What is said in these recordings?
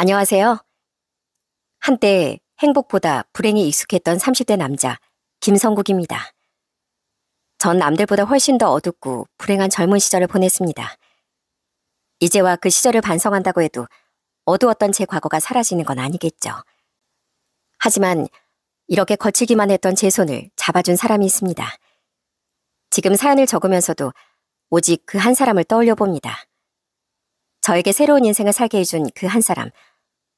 안녕하세요. 한때 행복보다 불행이 익숙했던 30대 남자 김성국입니다. 전 남들보다 훨씬 더 어둡고 불행한 젊은 시절을 보냈습니다. 이제와 그 시절을 반성한다고 해도 어두웠던 제 과거가 사라지는 건 아니겠죠. 하지만 이렇게 거칠기만 했던 제 손을 잡아준 사람이 있습니다. 지금 사연을 적으면서도 오직 그 한 사람을 떠올려 봅니다. 저에게 새로운 인생을 살게 해준 그 한 사람,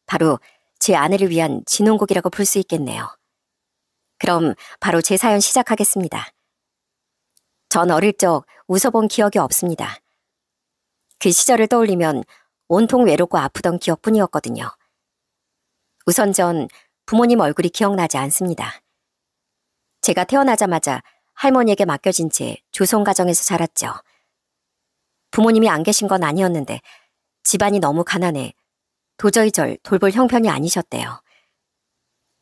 바로 제 아내를 위한 진홍곡이라고 볼 수 있겠네요. 그럼 바로 제 사연 시작하겠습니다. 전 어릴 적 웃어본 기억이 없습니다. 그 시절을 떠올리면 온통 외롭고 아프던 기억뿐이었거든요. 우선 전 부모님 얼굴이 기억나지 않습니다. 제가 태어나자마자 할머니에게 맡겨진 채 조선가정에서 자랐죠. 부모님이 안 계신 건 아니었는데 집안이 너무 가난해 도저히 절 돌볼 형편이 아니셨대요.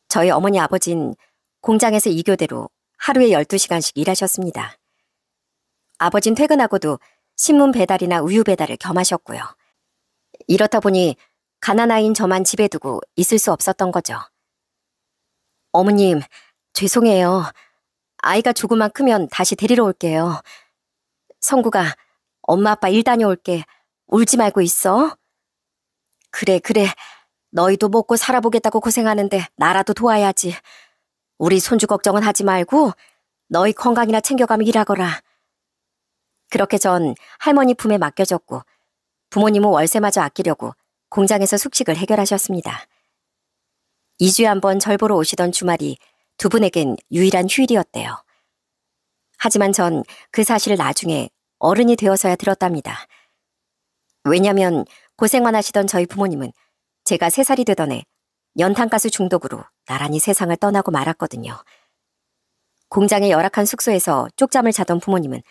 저희 어머니 아버진 공장에서 2교대로 하루에 12시간씩 일하셨습니다. 아버진 퇴근하고도 신문 배달이나 우유 배달을 겸하셨고요. 이렇다 보니 가난아이인 저만 집에 두고 있을 수 없었던 거죠. 어머님, 죄송해요. 아이가 조금만 크면 다시 데리러 올게요. 성구가 엄마 아빠 일 다녀올게. 울지 말고 있어. 그래. 너희도 먹고 살아보겠다고 고생하는데 나라도 도와야지. 우리 손주 걱정은 하지 말고 너희 건강이나 챙겨가며 일하거라. 그렇게 전 할머니 품에 맡겨졌고 부모님은 월세마저 아끼려고 공장에서 숙식을 해결하셨습니다. 2주에 한 번 절 보러 오시던 주말이 두 분에겐 유일한 휴일이었대요. 하지만 전 그 사실을 나중에 어른이 되어서야 들었답니다. 왜냐면 고생만 하시던 저희 부모님은 제가 3살이 되던 해 연탄가스 중독으로 나란히 세상을 떠나고 말았거든요. 공장의 열악한 숙소에서 쪽잠을 자던 부모님은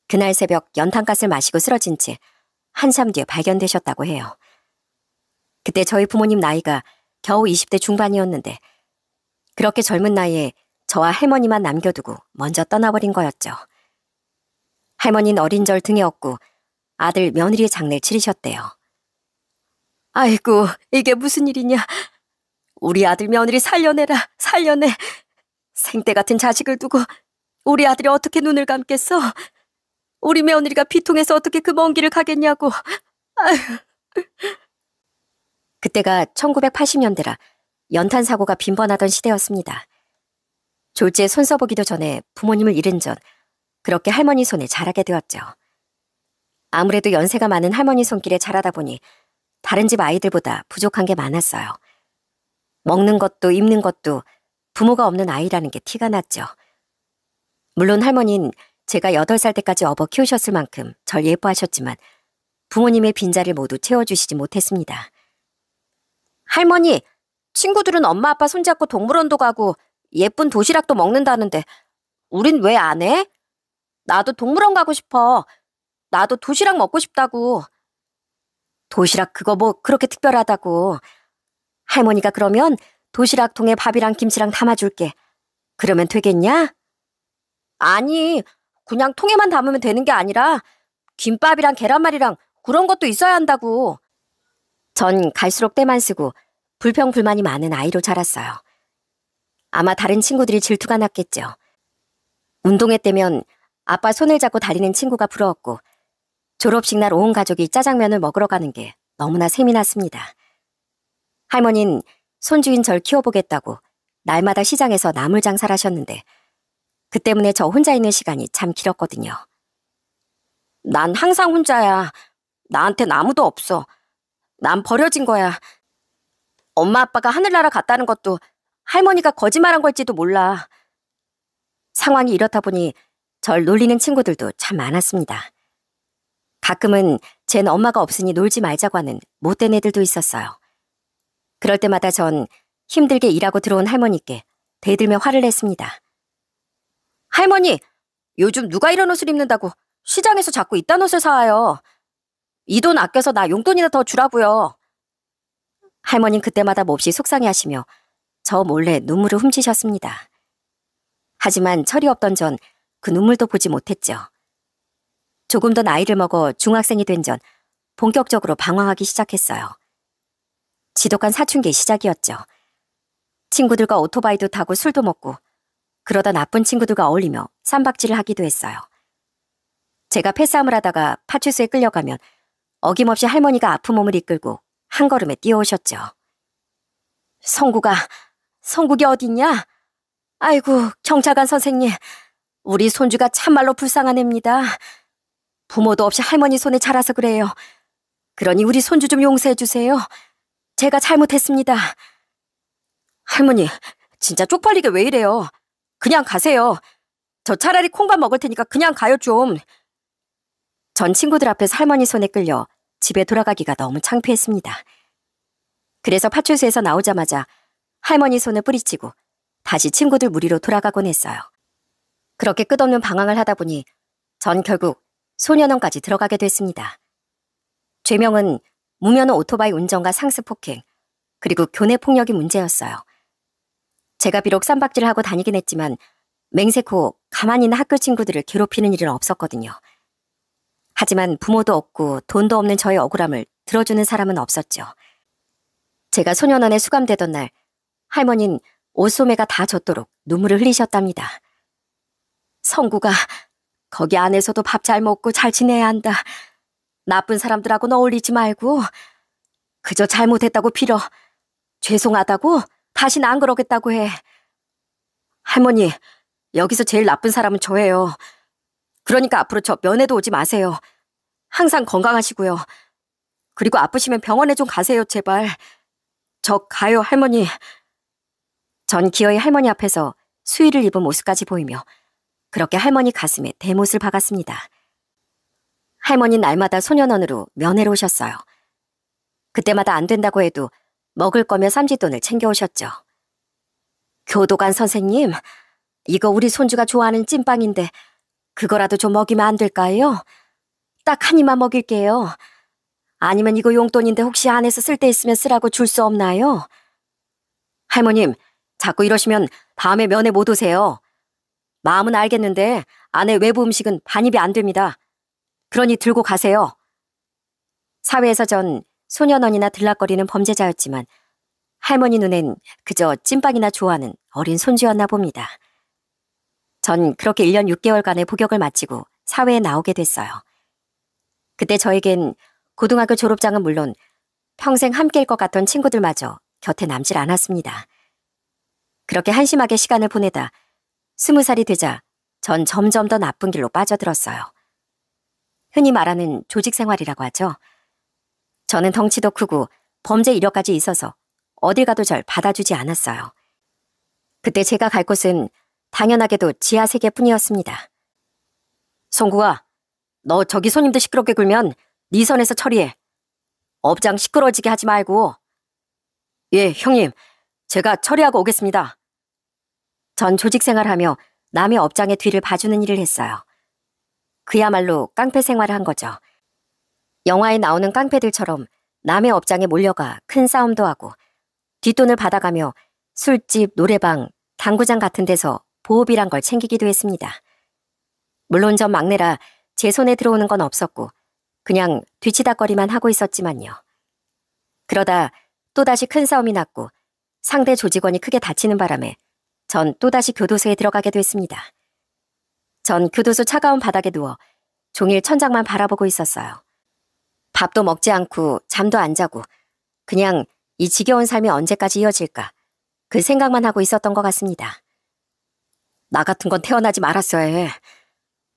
그날 새벽 연탄가스를 마시고 쓰러진 채 한참 뒤에 발견되셨다고 해요. 그때 저희 부모님 나이가 겨우 20대 중반이었는데 그렇게 젊은 나이에 저와 할머니만 남겨두고 먼저 떠나버린 거였죠. 할머니는 어린 절 등에 업고 아들 며느리의 장례를 치르셨대요. 아이고, 이게 무슨 일이냐. 우리 아들 며느리 살려내라, 살려내. 생떼 같은 자식을 두고 우리 아들이 어떻게 눈을 감겠어? 우리 며느리가 비통해서 어떻게 그 먼 길을 가겠냐고. 아휴. 그때가 1980년대라 연탄 사고가 빈번하던 시대였습니다. 졸지에 손 써보기도 전에 부모님을 잃은 전 그렇게 할머니 손에 자라게 되었죠. 아무래도 연세가 많은 할머니 손길에 자라다 보니 다른 집 아이들보다 부족한 게 많았어요. 먹는 것도 입는 것도 부모가 없는 아이라는 게 티가 났죠. 물론 할머니는 제가 8살 때까지 업어 키우셨을 만큼 절 예뻐하셨지만 부모님의 빈자리를 모두 채워주시지 못했습니다. 할머니, 친구들은 엄마 아빠 손잡고 동물원도 가고 예쁜 도시락도 먹는다는데 우린 왜 안 해? 나도 동물원 가고 싶어. 나도 도시락 먹고 싶다고. 도시락 그거 뭐 그렇게 특별하다고. 할머니가 그러면 도시락 통에 밥이랑 김치랑 담아줄게. 그러면 되겠냐? 아니, 그냥 통에만 담으면 되는 게 아니라 김밥이랑 계란말이랑 그런 것도 있어야 한다고. 전 갈수록 때만 쓰고 불평불만이 많은 아이로 자랐어요. 아마 다른 친구들이 질투가 났겠죠. 운동회 때면 아빠 손을 잡고 달리는 친구가 부러웠고 졸업식 날 온 가족이 짜장면을 먹으러 가는 게 너무나 셈이 났습니다. 할머니는 손주인 절 키워보겠다고 날마다 시장에서 나물 장사를 하셨는데 그 때문에 저 혼자 있는 시간이 참 길었거든요. 난 항상 혼자야. 나한텐 아무도 없어. 난 버려진 거야. 엄마 아빠가 하늘나라 갔다는 것도 할머니가 거짓말한 걸지도 몰라. 상황이 이렇다 보니 절 놀리는 친구들도 참 많았습니다. 가끔은 쟨 엄마가 없으니 놀지 말자고 하는 못된 애들도 있었어요. 그럴 때마다 전 힘들게 일하고 들어온 할머니께 대들며 화를 냈습니다. 할머니, 요즘 누가 이런 옷을 입는다고 시장에서 자꾸 이딴 옷을 사와요. 이 돈 아껴서 나 용돈이나 더 주라고요. 할머니는 그때마다 몹시 속상해하시며 저 몰래 눈물을 훔치셨습니다. 하지만 철이 없던 전 그 눈물도 보지 못했죠. 조금 더 나이를 먹어 중학생이 된 전 본격적으로 방황하기 시작했어요. 지독한 사춘기의 시작이었죠. 친구들과 오토바이도 타고 술도 먹고 그러다 나쁜 친구들과 어울리며 쌈박질을 하기도 했어요. 제가 패싸움을 하다가 파출소에 끌려가면 어김없이 할머니가 아픈 몸을 이끌고 한 걸음에 뛰어오셨죠. 성국이 어딨냐? 아이고, 경찰관 선생님, 우리 손주가 참말로 불쌍한 애입니다. 부모도 없이 할머니 손에 자라서 그래요. 그러니 우리 손주 좀 용서해 주세요. 제가 잘못했습니다. 할머니, 진짜 쪽팔리게 왜 이래요? 그냥 가세요. 저 차라리 콩밥 먹을 테니까 그냥 가요 좀. 전 친구들 앞에서 할머니 손에 끌려 집에 돌아가기가 너무 창피했습니다. 그래서 파출소에서 나오자마자 할머니 손을 뿌리치고 다시 친구들 무리로 돌아가곤 했어요. 그렇게 끝없는 방황을 하다 보니 전 결국 소년원까지 들어가게 됐습니다. 죄명은 무면허 오토바이 운전과 상습 폭행, 그리고 교내 폭력이 문제였어요. 제가 비록 쌈박질을 하고 다니긴 했지만 맹세코 가만히 있는 학교 친구들을 괴롭히는 일은 없었거든요. 하지만 부모도 없고 돈도 없는 저의 억울함을 들어주는 사람은 없었죠. 제가 소년원에 수감되던 날 할머니는 옷소매가 다 젖도록 눈물을 흘리셨답니다. 성구가 거기 안에서도 밥 잘 먹고 잘 지내야 한다. 나쁜 사람들하고는 어울리지 말고 그저 잘못했다고 빌어. 죄송하다고 다시는 안 그러겠다고 해. 할머니, 여기서 제일 나쁜 사람은 저예요. 그러니까 앞으로 저 면회도 오지 마세요. 항상 건강하시고요. 그리고 아프시면 병원에 좀 가세요, 제발. 저 가요, 할머니. 전 기어이 할머니 앞에서 수의를 입은 모습까지 보이며 그렇게 할머니 가슴에 대못을 박았습니다. 할머니는 날마다 소년원으로 면회를 오셨어요. 그때마다 안 된다고 해도 먹을 거며 쌈짓돈을 챙겨오셨죠. 교도관 선생님, 이거 우리 손주가 좋아하는 찐빵인데 그거라도 좀 먹이면 안 될까요? 딱 한 입만 먹일게요. 아니면 이거 용돈인데 혹시 안에서 쓸 데 있으면 쓰라고 줄 수 없나요? 할머님, 자꾸 이러시면 다음에 면회 못 오세요. 마음은 알겠는데 안에 외부 음식은 반입이 안 됩니다. 그러니 들고 가세요. 사회에서 전 소년원이나 들락거리는 범죄자였지만 할머니 눈엔 그저 찐빵이나 좋아하는 어린 손주였나 봅니다. 전 그렇게 1년 6개월간의 복역을 마치고 사회에 나오게 됐어요. 그때 저에겐 고등학교 졸업장은 물론 평생 함께일 것 같던 친구들마저 곁에 남질 않았습니다. 그렇게 한심하게 시간을 보내다 20살이 되자 전 점점 더 나쁜 길로 빠져들었어요. 흔히 말하는 조직 생활이라고 하죠. 저는 덩치도 크고 범죄 이력까지 있어서 어딜 가도 절 받아주지 않았어요. 그때 제가 갈 곳은 당연하게도 지하 세계뿐이었습니다. 송구가, 너 저기 손님들 시끄럽게 굴면 네 선에서 처리해. 업장 시끄러워지게 하지 말고. 예, 형님. 제가 처리하고 오겠습니다. 전 조직 생활하며 남의 업장의 뒤를 봐주는 일을 했어요. 그야말로 깡패 생활을 한 거죠. 영화에 나오는 깡패들처럼 남의 업장에 몰려가 큰 싸움도 하고 뒷돈을 받아가며 술집, 노래방, 당구장 같은 데서 보호비란 걸 챙기기도 했습니다. 물론 전 막내라 제 손에 들어오는 건 없었고 그냥 뒤치다거리만 하고 있었지만요. 그러다 또다시 큰 싸움이 났고 상대 조직원이 크게 다치는 바람에 전 또다시 교도소에 들어가게 됐습니다. 전 교도소 차가운 바닥에 누워 종일 천장만 바라보고 있었어요. 밥도 먹지 않고 잠도 안 자고 그냥 이 지겨운 삶이 언제까지 이어질까 그 생각만 하고 있었던 것 같습니다. 나 같은 건 태어나지 말았어야 해.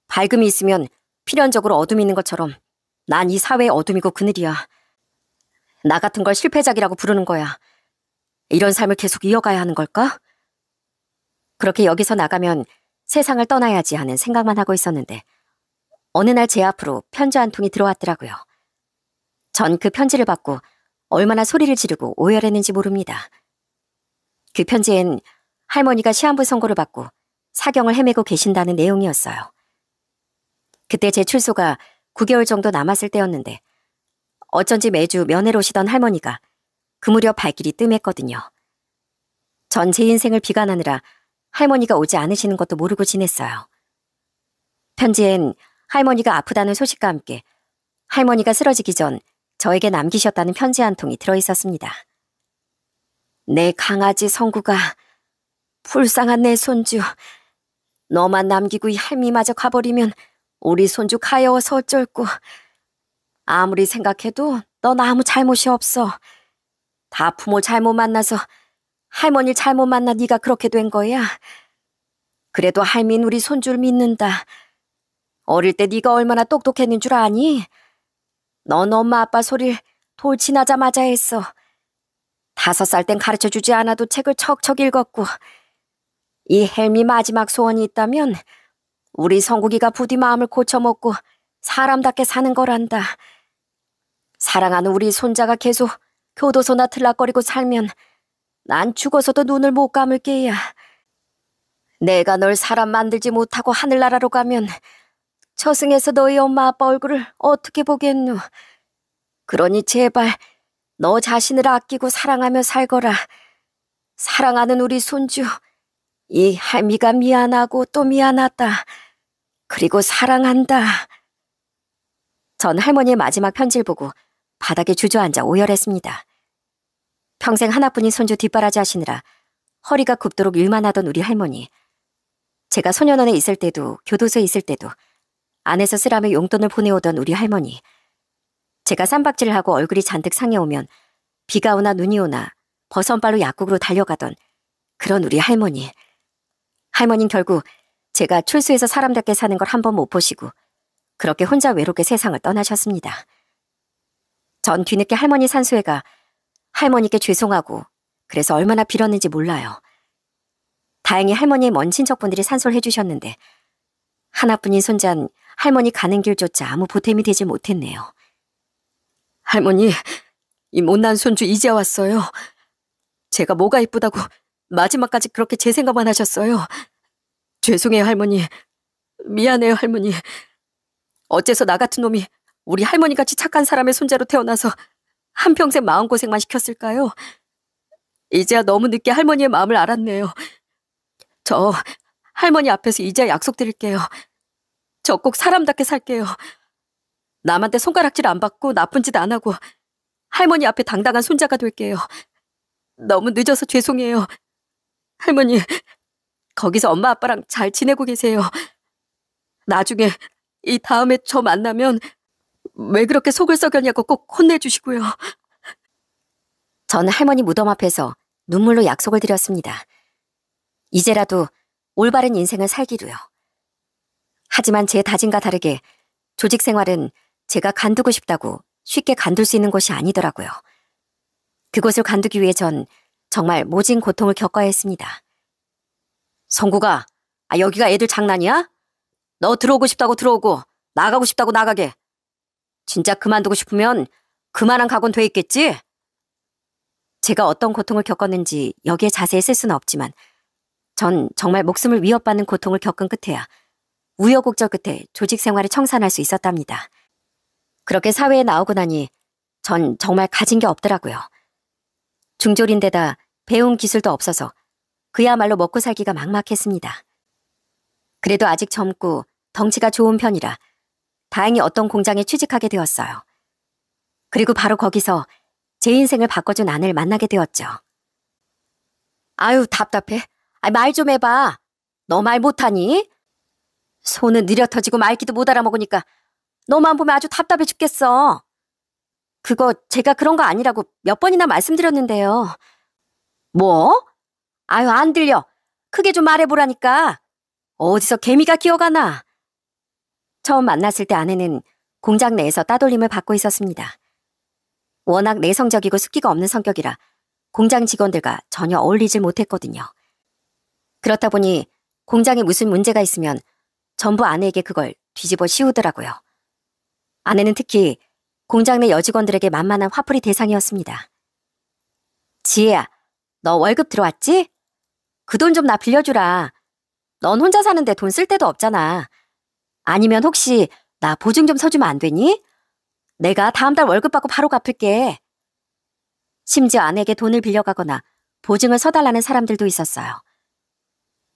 밝음이 있으면 필연적으로 어둠이 있는 것처럼 난 이 사회의 어둠이고 그늘이야. 나 같은 걸 실패작이라고 부르는 거야. 이런 삶을 계속 이어가야 하는 걸까? 그렇게 여기서 나가면 세상을 떠나야지 하는 생각만 하고 있었는데 어느 날 제 앞으로 편지 한 통이 들어왔더라고요. 전 그 편지를 받고 얼마나 소리를 지르고 오열했는지 모릅니다. 그 편지엔 할머니가 시한부 선고를 받고 사경을 헤매고 계신다는 내용이었어요. 그때 제 출소가 9개월 정도 남았을 때였는데 어쩐지 매주 면회로 오시던 할머니가 그 무렵 발길이 뜸했거든요. 전 제 인생을 비관하느라 할머니가 오지 않으시는 것도 모르고 지냈어요. 편지엔 할머니가 아프다는 소식과 함께 할머니가 쓰러지기 전 저에게 남기셨다는 편지 한 통이 들어있었습니다. 내 강아지 성구가, 불쌍한 내 손주. 너만 남기고 이 할미마저 가버리면 우리 손주 가여워서 어쩔꼬. 아무리 생각해도 넌 아무 잘못이 없어. 다 부모 잘못 만나서 할머니를 잘못 만나 네가 그렇게 된 거야. 그래도 할미는 우리 손주를 믿는다. 어릴 때 네가 얼마나 똑똑했는 줄 아니? 넌 엄마 아빠 소리를 돌 지나자마자 했어. 5살 땐 가르쳐주지 않아도 책을 척척 읽었고. 이 헬미 마지막 소원이 있다면 우리 성국이가 부디 마음을 고쳐먹고 사람답게 사는 거란다. 사랑하는 우리 손자가 계속 교도소나 들락거리고 살면 난 죽어서도 눈을 못 감을 게야. 내가 널 사람 만들지 못하고 하늘나라로 가면 저승에서 너희 엄마 아빠 얼굴을 어떻게 보겠누. 그러니 제발 너 자신을 아끼고 사랑하며 살거라. 사랑하는 우리 손주, 이 할미가 미안하고 또 미안하다. 그리고 사랑한다. 전 할머니의 마지막 편지를 보고 바닥에 주저앉아 오열했습니다. 평생 하나뿐인 손주 뒷바라지 하시느라 허리가 굽도록 일만 하던 우리 할머니. 제가 소년원에 있을 때도 교도소에 있을 때도 안에서 쓰라며 용돈을 보내오던 우리 할머니. 제가 쌈박질을 하고 얼굴이 잔뜩 상해오면 비가 오나 눈이 오나 버선발로 약국으로 달려가던 그런 우리 할머니. 할머니는 결국 제가 출소해서 사람답게 사는 걸 한 번 못 보시고 그렇게 혼자 외롭게 세상을 떠나셨습니다. 전 뒤늦게 할머니 산소에 가 할머니께 죄송하고 그래서 얼마나 빌었는지 몰라요. 다행히 할머니의 먼 친척분들이 산소를 해주셨는데 하나뿐인 손자는 할머니 가는 길조차 아무 보탬이 되지 못했네요. 할머니, 이 못난 손주 이제 왔어요. 제가 뭐가 이쁘다고 마지막까지 그렇게 제 생각만 하셨어요. 죄송해요, 할머니. 미안해요, 할머니. 어째서 나 같은 놈이 우리 할머니같이 착한 사람의 손자로 태어나서 한평생 마음고생만 시켰을까요? 이제야 너무 늦게 할머니의 마음을 알았네요. 저 할머니 앞에서 이제야 약속드릴게요. 저 꼭 사람답게 살게요. 남한테 손가락질 안 받고 나쁜 짓 안 하고 할머니 앞에 당당한 손자가 될게요. 너무 늦어서 죄송해요. 할머니, 거기서 엄마 아빠랑 잘 지내고 계세요. 나중에 이 다음에 저 만나면 왜 그렇게 속을 썩였냐고 꼭 혼내주시고요. 전 할머니 무덤 앞에서 눈물로 약속을 드렸습니다. 이제라도 올바른 인생을 살기로요. 하지만 제 다짐과 다르게 조직 생활은 제가 간두고 싶다고 쉽게 간둘 수 있는 곳이 아니더라고요. 그곳을 간두기 위해 전 정말 모진 고통을 겪어야 했습니다. 성구가, 여기가 애들 장난이야? 너 들어오고 싶다고 들어오고 나가고 싶다고 나가게. 진짜 그만두고 싶으면 그만한 각오는 돼 있겠지? 제가 어떤 고통을 겪었는지 여기에 자세히 쓸 수는 없지만 전 정말 목숨을 위협받는 고통을 겪은 끝에야 우여곡절 끝에 조직 생활에 청산할 수 있었답니다. 그렇게 사회에 나오고 나니 전 정말 가진 게 없더라고요. 중졸인데다 배운 기술도 없어서 그야말로 먹고 살기가 막막했습니다. 그래도 아직 젊고 덩치가 좋은 편이라 다행히 어떤 공장에 취직하게 되었어요. 그리고 바로 거기서 제 인생을 바꿔준 아내를 만나게 되었죠. 아유, 답답해. 말 좀 해봐. 너 말 못하니? 손은 느려 터지고 말귀도 못 알아먹으니까 너만 보면 아주 답답해 죽겠어. 그거 제가 그런 거 아니라고 몇 번이나 말씀드렸는데요. 뭐? 아유, 안 들려. 크게 좀 말해보라니까. 어디서 개미가 기어가나. 처음 만났을 때 아내는 공장 내에서 따돌림을 받고 있었습니다. 워낙 내성적이고 숫기가 없는 성격이라 공장 직원들과 전혀 어울리질 못했거든요. 그렇다 보니 공장에 무슨 문제가 있으면 전부 아내에게 그걸 뒤집어 씌우더라고요. 아내는 특히 공장 내 여직원들에게 만만한 화풀이 대상이었습니다. 지혜야, 너 월급 들어왔지? 그 돈 좀 나 빌려주라. 넌 혼자 사는데 돈 쓸 데도 없잖아. 아니면 혹시 나 보증 좀 서주면 안 되니? 내가 다음 달 월급 받고 바로 갚을게. 심지어 아내에게 돈을 빌려가거나 보증을 서달라는 사람들도 있었어요.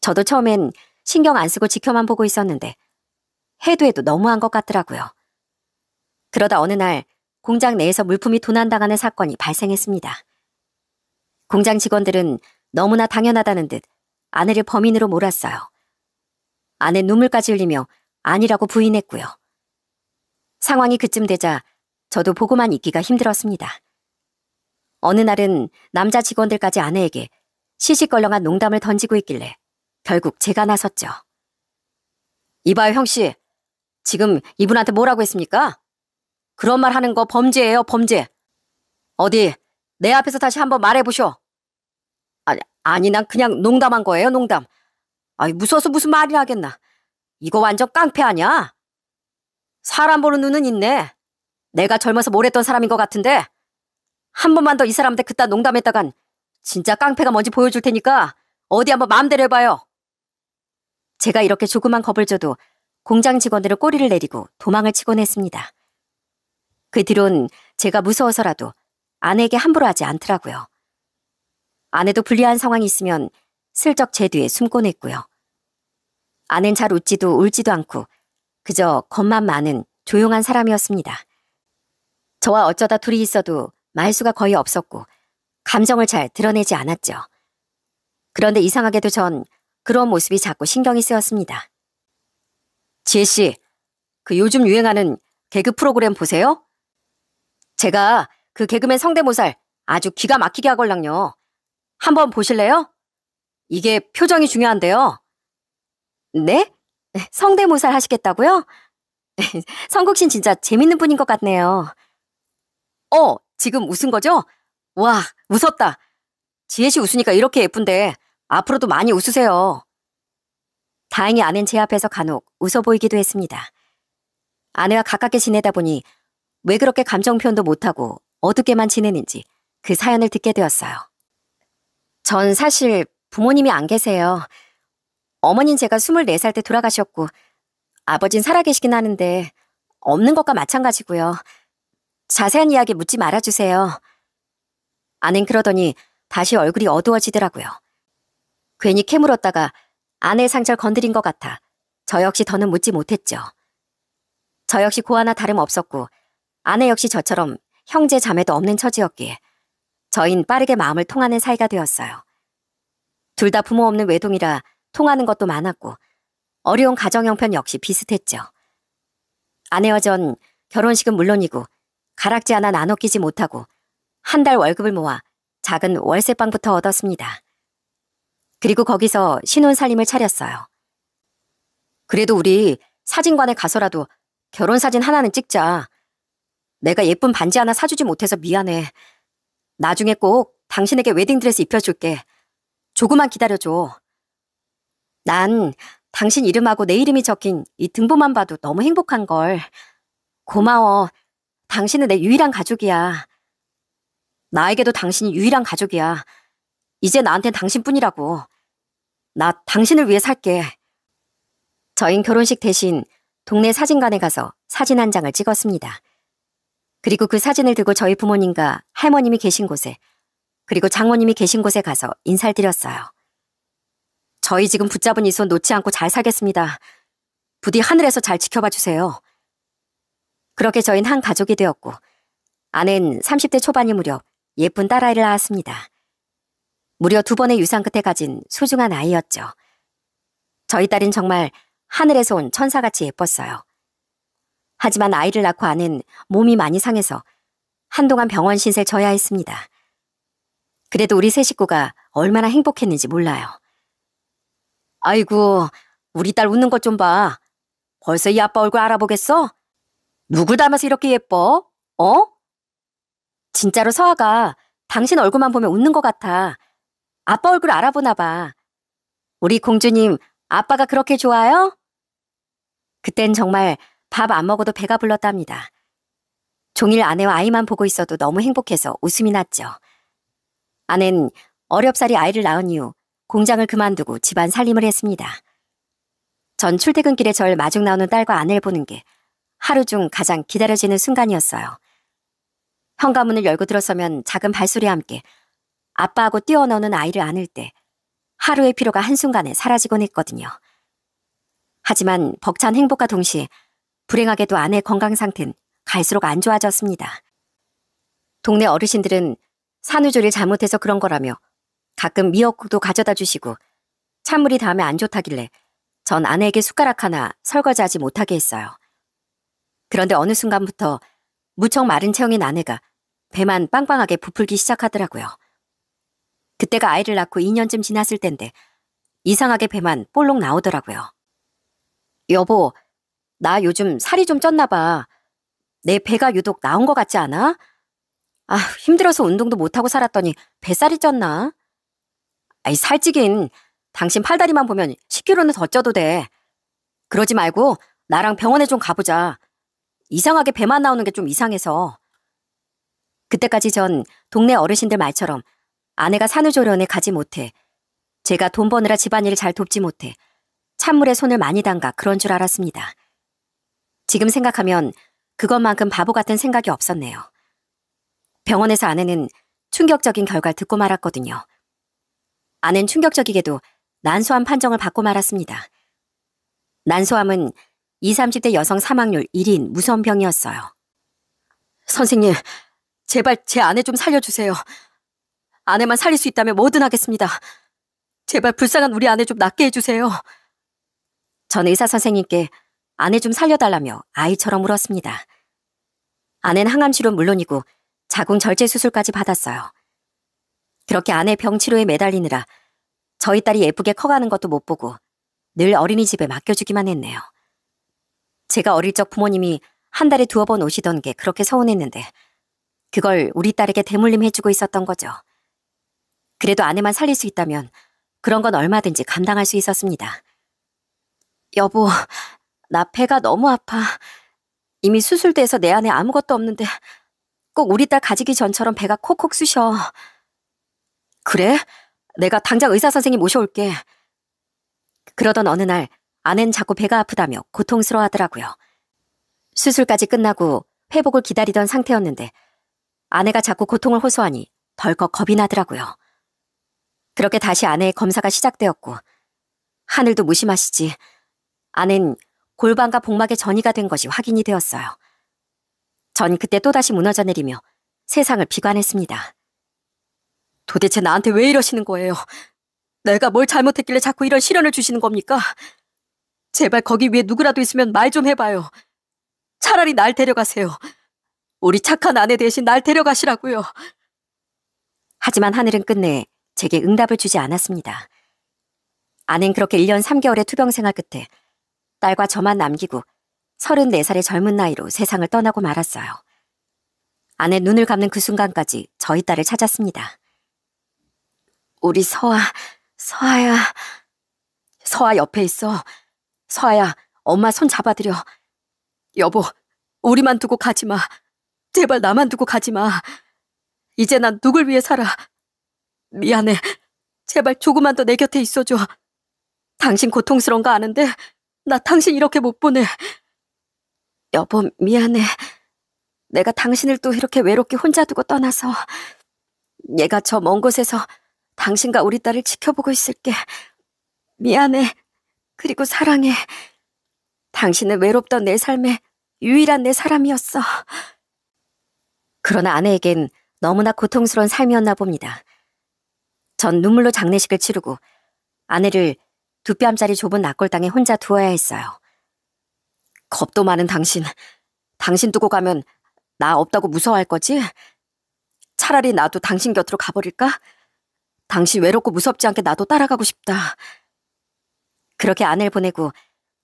저도 처음엔 신경 안 쓰고 지켜만 보고 있었는데 해도 너무한 것 같더라고요. 그러다 어느 날 공장 내에서 물품이 도난당하는 사건이 발생했습니다. 공장 직원들은 너무나 당연하다는 듯 아내를 범인으로 몰았어요. 아내 눈물까지 흘리며 아니라고 부인했고요. 상황이 그쯤 되자 저도 보고만 있기가 힘들었습니다. 어느 날은 남자 직원들까지 아내에게 시시껄렁한 농담을 던지고 있길래 결국 제가 나섰죠. 이봐요, 형씨. 지금 이분한테 뭐라고 했습니까? 그런 말 하는 거 범죄예요, 범죄. 어디 내 앞에서 다시 한번 말해보쇼. 아니 난 그냥 농담한 거예요, 농담. 아이, 무서워서 무슨 말이나 하겠나. 이거 완전 깡패 아니야? 사람 보는 눈은 있네. 내가 젊어서 뭘 했던 사람인 것 같은데 한 번만 더 이 사람한테 그딴 농담했다간 진짜 깡패가 뭔지 보여줄 테니까 어디 한번 마음대로 해봐요. 제가 이렇게 조그만 겁을 줘도 공장 직원들은 꼬리를 내리고 도망을 치곤 했습니다. 그 뒤론 제가 무서워서라도 아내에게 함부로 하지 않더라고요. 아내도 불리한 상황이 있으면 슬쩍 제 뒤에 숨곤 했고요. 아내는 잘 웃지도 울지도 않고 그저 겁만 많은 조용한 사람이었습니다. 저와 어쩌다 둘이 있어도 말수가 거의 없었고 감정을 잘 드러내지 않았죠. 그런데 이상하게도 전 그런 모습이 자꾸 신경이 쓰였습니다. 지혜씨, 그 요즘 유행하는 개그 프로그램 보세요? 제가 그 개그맨 성대모사를 아주 기가 막히게 하걸랑요. 한번 보실래요? 이게 표정이 중요한데요. 네? 성대모사를 하시겠다고요? 성국신 진짜 재밌는 분인 것 같네요. 지금 웃은 거죠? 와, 웃었다. 지혜씨 웃으니까 이렇게 예쁜데 앞으로도 많이 웃으세요. 다행히 아내는 제 앞에서 간혹 웃어 보이기도 했습니다. 아내와 가깝게 지내다 보니 왜 그렇게 감정 표현도 못하고 어둡게만 지내는지 그 사연을 듣게 되었어요. 전 사실 부모님이 안 계세요. 어머니는 제가 24살 때 돌아가셨고 아버진 살아계시긴 하는데 없는 것과 마찬가지고요. 자세한 이야기 묻지 말아주세요. 아낸 그러더니 다시 얼굴이 어두워지더라고요. 괜히 캐물었다가 아내의 상처를 건드린 것 같아 저 역시 더는 묻지 못했죠. 저 역시 고아나 다름없었고 아내 역시 저처럼 형제 자매도 없는 처지였기에 저희는 빠르게 마음을 통하는 사이가 되었어요. 둘 다 부모 없는 외동이라 통하는 것도 많았고 어려운 가정 형편 역시 비슷했죠. 아내와 전 결혼식은 물론이고 가락지 하나 나눠 끼지 못하고 한 달 월급을 모아 작은 월세방부터 얻었습니다. 그리고 거기서 신혼살림을 차렸어요. 그래도 우리 사진관에 가서라도 결혼사진 하나는 찍자. 내가 예쁜 반지 하나 사주지 못해서 미안해. 나중에 꼭 당신에게 웨딩드레스 입혀줄게. 조금만 기다려줘. 난 당신 이름하고 내 이름이 적힌 이 등본만 봐도 너무 행복한걸. 고마워. 당신은 내 유일한 가족이야. 나에게도 당신이 유일한 가족이야. 이제 나한텐 당신뿐이라고. 나 당신을 위해 살게. 저흰 결혼식 대신 동네 사진관에 가서 사진 한 장을 찍었습니다. 그리고 그 사진을 들고 저희 부모님과 할머님이 계신 곳에 그리고 장모님이 계신 곳에 가서 인사를 드렸어요. 저희 지금 붙잡은 이 손 놓지 않고 잘 살겠습니다. 부디 하늘에서 잘 지켜봐 주세요. 그렇게 저희는 한 가족이 되었고 아내는 30대 초반이 무렵 예쁜 딸아이를 낳았습니다. 무려 2번의 유산 끝에 가진 소중한 아이였죠. 저희 딸은 정말 하늘에서 온 천사같이 예뻤어요. 하지만 아이를 낳고 아내는 몸이 많이 상해서 한동안 병원 신세를 져야 했습니다. 그래도 우리 세 식구가 얼마나 행복했는지 몰라요. 아이고, 우리 딸 웃는 것 좀 봐. 벌써 이 아빠 얼굴 알아보겠어? 누굴 닮아서 이렇게 예뻐? 진짜로 서아가 당신 얼굴만 보면 웃는 것 같아. 아빠 얼굴 알아보나 봐. 우리 공주님, 아빠가 그렇게 좋아요? 그땐 정말 밥 안 먹어도 배가 불렀답니다. 종일 아내와 아이만 보고 있어도 너무 행복해서 웃음이 났죠. 아내는 어렵사리 아이를 낳은 이후 공장을 그만두고 집안 살림을 했습니다. 전 출퇴근길에 절 마중 나오는 딸과 아내를 보는 게 하루 중 가장 기다려지는 순간이었어요. 현관문을 열고 들어서면 작은 발소리와 함께 아빠하고 뛰어노는 아이를 안을 때 하루의 피로가 한순간에 사라지곤 했거든요. 하지만 벅찬 행복과 동시에 불행하게도 아내의 건강 상태는 갈수록 안 좋아졌습니다. 동네 어르신들은 산후조리를 잘못해서 그런 거라며 가끔 미역국도 가져다 주시고 찬물이 다음에 안 좋다길래 전 아내에게 숟가락 하나 설거지하지 못하게 했어요. 그런데 어느 순간부터 무척 마른 체형인 아내가 배만 빵빵하게 부풀기 시작하더라고요. 그때가 아이를 낳고 2년쯤 지났을 땐데 이상하게 배만 볼록 나오더라고요. 여보, 나 요즘 살이 좀 쪘나 봐. 내 배가 유독 나온 것 같지 않아? 아, 힘들어서 운동도 못하고 살았더니 뱃살이 쪘나? 아이, 살찌긴. 당신 팔다리만 보면 10kg는 더 쪄도 돼. 그러지 말고 나랑 병원에 좀 가보자. 이상하게 배만 나오는 게 좀 이상해서. 그때까지 전 동네 어르신들 말처럼 아내가 산후조리원에 가지 못해, 제가 돈 버느라 집안일을 잘 돕지 못해 찬물에 손을 많이 담가 그런 줄 알았습니다. 지금 생각하면 그것만큼 바보 같은 생각이 없었네요. 병원에서 아내는 충격적인 결과를 듣고 말았거든요. 아내는 충격적이게도 난소암 판정을 받고 말았습니다. 난소암은 20, 30대 여성 사망률 1위인 무서운 병이었어요. 선생님, 제발 제 아내 좀 살려주세요. 아내만 살릴 수 있다면 뭐든 하겠습니다. 제발 불쌍한 우리 아내 좀 낫게 해주세요. 전 의사 선생님께 아내 좀 살려달라며 아이처럼 울었습니다. 아내는 항암치료는 물론이고 자궁 절제 수술까지 받았어요. 그렇게 아내 병 치료에 매달리느라 저희 딸이 예쁘게 커가는 것도 못 보고 늘 어린이집에 맡겨주기만 했네요. 제가 어릴 적 부모님이 한 달에 2번 오시던 게 그렇게 서운했는데 그걸 우리 딸에게 대물림 해주고 있었던 거죠. 그래도 아내만 살릴 수 있다면 그런 건 얼마든지 감당할 수 있었습니다. 여보, 나 배가 너무 아파. 이미 수술돼서 내 안에 아무것도 없는데 꼭 우리 딸 가지기 전처럼 배가 콕콕 쑤셔. 그래? 내가 당장 의사 선생님 모셔올게. 그러던 어느 날 아내는 자꾸 배가 아프다며 고통스러워하더라고요. 수술까지 끝나고 회복을 기다리던 상태였는데 아내가 자꾸 고통을 호소하니 덜컥 겁이 나더라고요. 그렇게 다시 아내의 검사가 시작되었고 하늘도 무심하시지 아내는 골반과 복막에 전이가 된 것이 확인이 되었어요. 전 그때 또다시 무너져 내리며 세상을 비관했습니다. 도대체 나한테 왜 이러시는 거예요? 내가 뭘 잘못했길래 자꾸 이런 시련을 주시는 겁니까? 제발 거기 위에 누구라도 있으면 말 좀 해봐요. 차라리 날 데려가세요. 우리 착한 아내 대신 날 데려가시라고요. 하지만 하늘은 끝내 제게 응답을 주지 않았습니다. 아내는 그렇게 1년 3개월의 투병 생활 끝에 딸과 저만 남기고 34살의 젊은 나이로 세상을 떠나고 말았어요. 아내 눈을 감는 그 순간까지 저희 딸을 찾았습니다. 우리 서아야. 서아 옆에 있어. 서아야, 엄마 손 잡아드려. 여보, 우리만 두고 가지 마. 제발 나만 두고 가지 마. 이제 난 누굴 위해 살아. 미안해. 제발 조금만 더 내 곁에 있어줘. 당신 고통스러운 거 아는데 나 당신 이렇게 못 보내. 여보, 미안해. 내가 당신을 또 이렇게 외롭게 혼자 두고 떠나서. 얘가 저 먼 곳에서 당신과 우리 딸을 지켜보고 있을게. 미안해. 그리고 사랑해. 당신은 외롭던 내 삶의 유일한 내 사람이었어. 그러나 아내에겐 너무나 고통스러운 삶이었나 봅니다. 전 눈물로 장례식을 치르고 아내를 2뼘짜리 좁은 낙골당에 혼자 두어야 했어요. 겁도 많은 당신. 당신 두고 가면 나 없다고 무서워할 거지? 차라리 나도 당신 곁으로 가버릴까? 당신 외롭고 무섭지 않게 나도 따라가고 싶다. 그렇게 아내를 보내고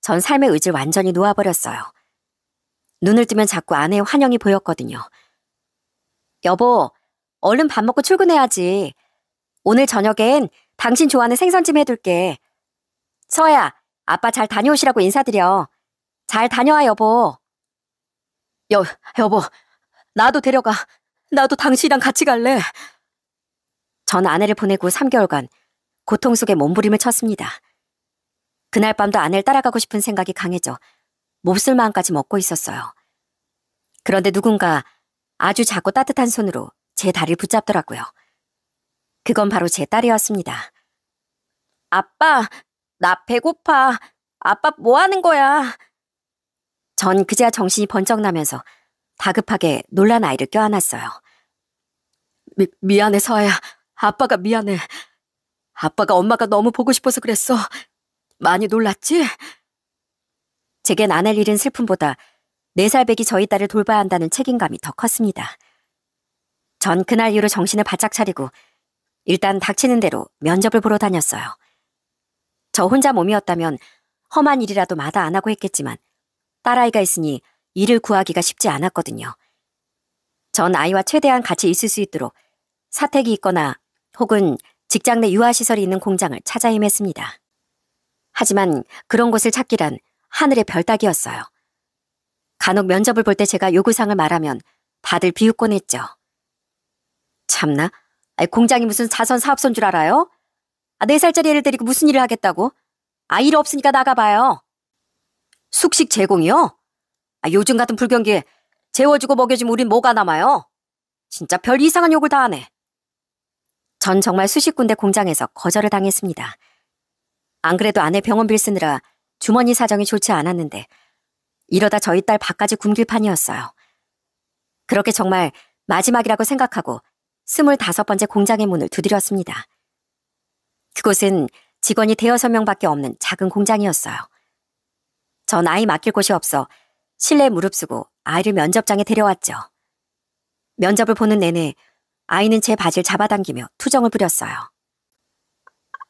전 삶의 의지를 완전히 놓아버렸어요. 눈을 뜨면 자꾸 아내의 환영이 보였거든요. 여보, 얼른 밥 먹고 출근해야지. 오늘 저녁엔 당신 좋아하는 생선찜 해둘게. 서아야, 아빠 잘 다녀오시라고 인사드려. 잘 다녀와, 여보. 여보, 나도 데려가. 나도 당신이랑 같이 갈래. 전 아내를 보내고 3개월간 고통 속에 몸부림을 쳤습니다. 그날 밤도 아내를 따라가고 싶은 생각이 강해져 몹쓸 마음까지 먹고 있었어요. 그런데 누군가 아주 작고 따뜻한 손으로 제 다리를 붙잡더라고요. 그건 바로 제 딸이었습니다. 아빠, 나 배고파. 아빠 뭐 하는 거야? 전 그제야 정신이 번쩍 나면서 다급하게 놀란 아이를 껴안았어요. 미안해, 서아야. 아빠가 미안해. 아빠가 엄마가 너무 보고 싶어서 그랬어. 많이 놀랐지? 제겐 아낼 일은 슬픔보다 4살 배기 저희 딸을 돌봐야 한다는 책임감이 더 컸습니다. 전 그날 이후로 정신을 바짝 차리고 일단 닥치는 대로 면접을 보러 다녔어요. 저 혼자 몸이었다면 험한 일이라도 마다 안 하고 했겠지만 딸아이가 있으니 일을 구하기가 쉽지 않았거든요. 전 아이와 최대한 같이 있을 수 있도록 사택이 있거나 혹은 직장 내 유아시설이 있는 공장을 찾아 헤맸습니다. 하지만 그런 곳을 찾기란 하늘의 별 따기였어요. 간혹 면접을 볼 때 제가 요구사항을 말하면 다들 비웃곤 했죠. 참나, 공장이 무슨 자선 사업소인 줄 알아요? 4살짜리 애를 데리고 무슨 일을 하겠다고? 일 없으니까 나가봐요. 숙식 제공이요? 요즘 같은 불경기에 재워주고 먹여주면 우린 뭐가 남아요? 진짜 별 이상한 욕을 다 하네. 전 정말 수십 군데 공장에서 거절을 당했습니다. 안 그래도 아내 병원비를 쓰느라 주머니 사정이 좋지 않았는데 이러다 저희 딸 밥까지 굶길 판이었어요. 그렇게 정말 마지막이라고 생각하고 25번째 공장의 문을 두드렸습니다. 그곳은 직원이 5-6명밖에 없는 작은 공장이었어요. 전 아이 맡길 곳이 없어 실내에 무릅쓰고 아이를 면접장에 데려왔죠. 면접을 보는 내내 아이는 제 바지를 잡아당기며 투정을 부렸어요.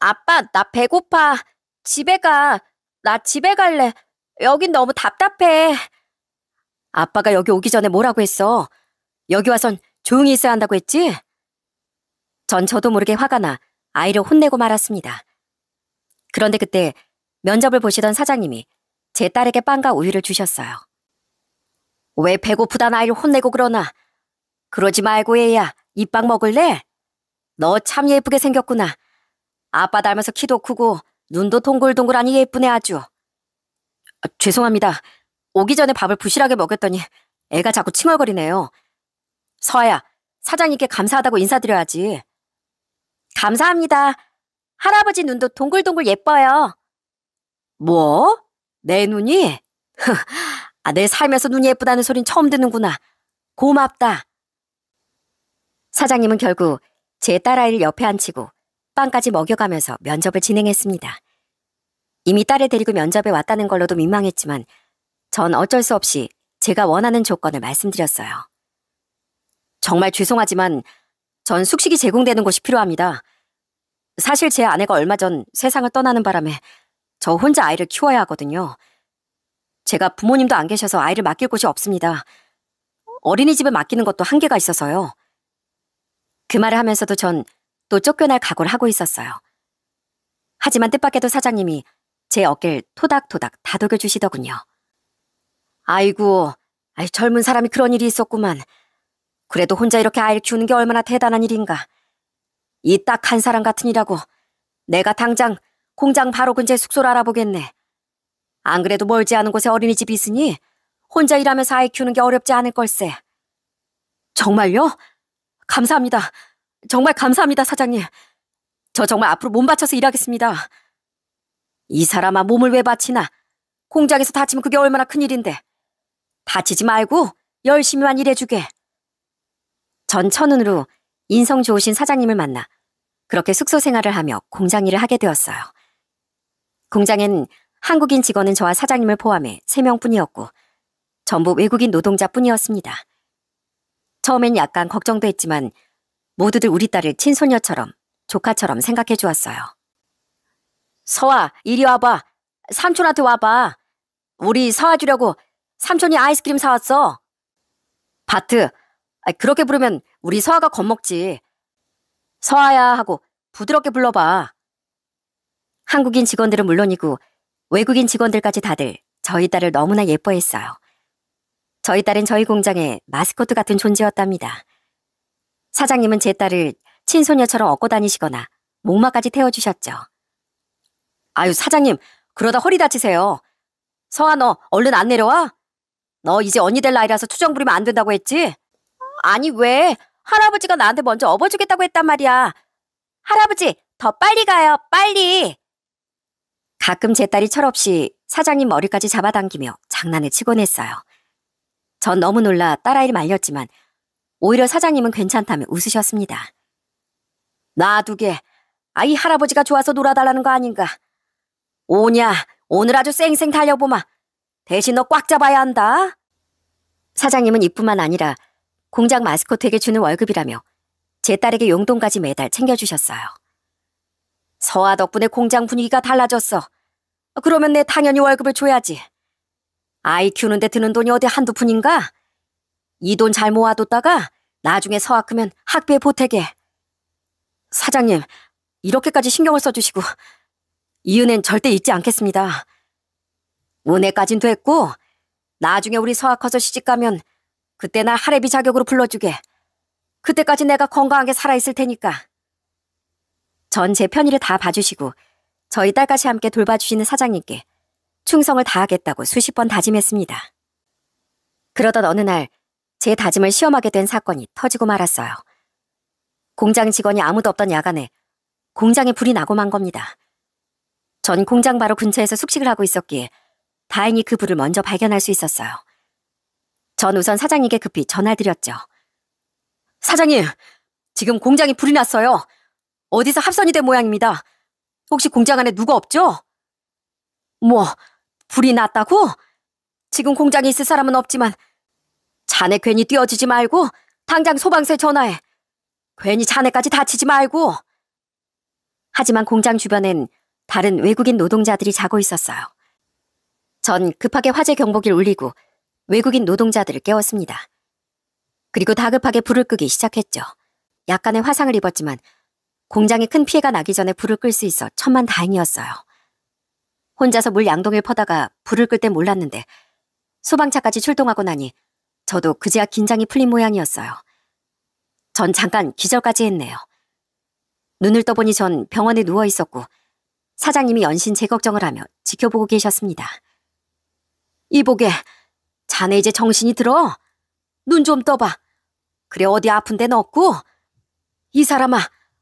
아빠, 나 배고파. 집에 가. 나 집에 갈래. 여긴 너무 답답해. 아빠가 여기 오기 전에 뭐라고 했어? 여기 와선 조용히 있어야 한다고 했지? 전 저도 모르게 화가 나 아이를 혼내고 말았습니다. 그런데 그때 면접을 보시던 사장님이 제 딸에게 빵과 우유를 주셨어요. 왜 배고프단 아이를 혼내고 그러나? 그러지 말고 얘야, 이 빵 먹을래? 너 참 예쁘게 생겼구나. 아빠 닮아서 키도 크고 눈도 동글동글하니 예쁘네 아주. 죄송합니다. 오기 전에 밥을 부실하게 먹였더니 애가 자꾸 칭얼거리네요. 서아야, 사장님께 감사하다고 인사드려야지. 감사합니다. 할아버지 눈도 동글동글 예뻐요. 뭐? 내 눈이? 내 살면서 눈이 예쁘다는 소린 처음 듣는구나. 고맙다. 사장님은 결국 제 딸아이를 옆에 앉히고 빵까지 먹여가면서 면접을 진행했습니다. 이미 딸을 데리고 면접에 왔다는 걸로도 민망했지만 전 어쩔 수 없이 제가 원하는 조건을 말씀드렸어요. 정말 죄송하지만 전 숙식이 제공되는 곳이 필요합니다. 사실 제 아내가 얼마 전 세상을 떠나는 바람에 저 혼자 아이를 키워야 하거든요. 제가 부모님도 안 계셔서 아이를 맡길 곳이 없습니다. 어린이집에 맡기는 것도 한계가 있어서요. 그 말을 하면서도 전 또 쫓겨날 각오를 하고 있었어요. 하지만 뜻밖에도 사장님이 제 어깨를 토닥토닥 다독여 주시더군요. 아이고, 젊은 사람이 그런 일이 있었구만. 그래도 혼자 이렇게 아이를 키우는 게 얼마나 대단한 일인가. 이 딱 한 사람 같은 이라고 내가 당장 공장 바로 근처에 숙소를 알아보겠네. 안 그래도 멀지 않은 곳에 어린이집이 있으니 혼자 일하면서 아이 키우는 게 어렵지 않을 걸세. 정말요? 감사합니다. 정말 감사합니다, 사장님. 저 정말 앞으로 몸 바쳐서 일하겠습니다. 이 사람아, 몸을 왜 바치나? 공장에서 다치면 그게 얼마나 큰일인데. 다치지 말고 열심히만 일해주게. 전 첫눈으로 인성 좋으신 사장님을 만나 그렇게 숙소 생활을 하며 공장 일을 하게 되었어요. 공장엔 한국인 직원은 저와 사장님을 포함해 3명뿐이었고 전부 외국인 노동자뿐이었습니다. 처음엔 약간 걱정도 했지만 모두들 우리 딸을 친손녀처럼 조카처럼 생각해 주었어요. 서아, 이리 와봐. 삼촌한테 와봐. 우리 사와주려고 삼촌이 아이스크림 사왔어. 바트, 그렇게 부르면 우리 서아가 겁먹지. 서아야 하고 부드럽게 불러봐. 한국인 직원들은 물론이고 외국인 직원들까지 다들 저희 딸을 너무나 예뻐했어요. 저희 딸은 저희 공장의 마스코트 같은 존재였답니다. 사장님은 제 딸을 친소녀처럼 업고 다니시거나 목마까지 태워주셨죠. 아유, 사장님, 그러다 허리 다치세요. 서아, 너 얼른 안 내려와? 너 이제 언니 될 나이라서 투정 부리면 안 된다고 했지? 아니, 왜? 할아버지가 나한테 먼저 업어주겠다고 했단 말이야. 할아버지, 더 빨리 가요, 빨리. 가끔 제 딸이 철없이 사장님 머리까지 잡아당기며 장난을 치곤 했어요. 전 너무 놀라 딸아이를 말렸지만 오히려 사장님은 괜찮다며 웃으셨습니다. 놔두게. 이 할아버지가 좋아서 놀아달라는 거 아닌가. 오냐, 오늘 아주 쌩쌩 달려보마. 대신 너 꽉 잡아야 한다. 사장님은 이뿐만 아니라 공장 마스코트에게 주는 월급이라며 제 딸에게 용돈까지 매달 챙겨주셨어요. 서아 덕분에 공장 분위기가 달라졌어. 그러면 내 당연히 월급을 줘야지. 아이 키우는데 드는 돈이 어디 한두 푼인가? 이 돈 잘 모아뒀다가 나중에 서아 크면 학비에 보태게. 사장님, 이렇게까지 신경을 써주시고 이 은혜는 절대 잊지 않겠습니다. 은혜까진 됐고 나중에 우리 서아 커서 시집가면 그때 날 할애비 자격으로 불러주게. 그때까지 내가 건강하게 살아있을 테니까. 전 제 편의를 다 봐주시고 저희 딸까지 함께 돌봐주시는 사장님께 충성을 다하겠다고 수십 번 다짐했습니다. 그러던 어느 날 제 다짐을 시험하게 된 사건이 터지고 말았어요. 공장 직원이 아무도 없던 야간에 공장에 불이 나고 만 겁니다. 전 공장 바로 근처에서 숙식을 하고 있었기에 다행히 그 불을 먼저 발견할 수 있었어요. 전 우선 사장님께 급히 전화를 드렸죠. 사장님, 지금 공장에 불이 났어요. 어디서 합선이 된 모양입니다. 혹시 공장 안에 누가 없죠? 뭐, 불이 났다고? 지금 공장에 있을 사람은 없지만 자네 괜히 뛰어지지 말고 당장 소방서에 전화해. 괜히 자네까지 다치지 말고. 하지만 공장 주변엔 다른 외국인 노동자들이 자고 있었어요. 전 급하게 화재 경보기를 울리고 외국인 노동자들을 깨웠습니다. 그리고 다급하게 불을 끄기 시작했죠. 약간의 화상을 입었지만 공장에 큰 피해가 나기 전에 불을 끌 수 있어 천만다행이었어요. 혼자서 물 양동이를 퍼다가 불을 끌 땐 몰랐는데 소방차까지 출동하고 나니 저도 그제야 긴장이 풀린 모양이었어요. 전 잠깐 기절까지 했네요. 눈을 떠보니 전 병원에 누워 있었고 사장님이 연신 제 걱정을 하며 지켜보고 계셨습니다. 이보게, 자네 이제 정신이 들어? 눈 좀 떠봐. 그래 어디 아픈 데는 없고? 이 사람아,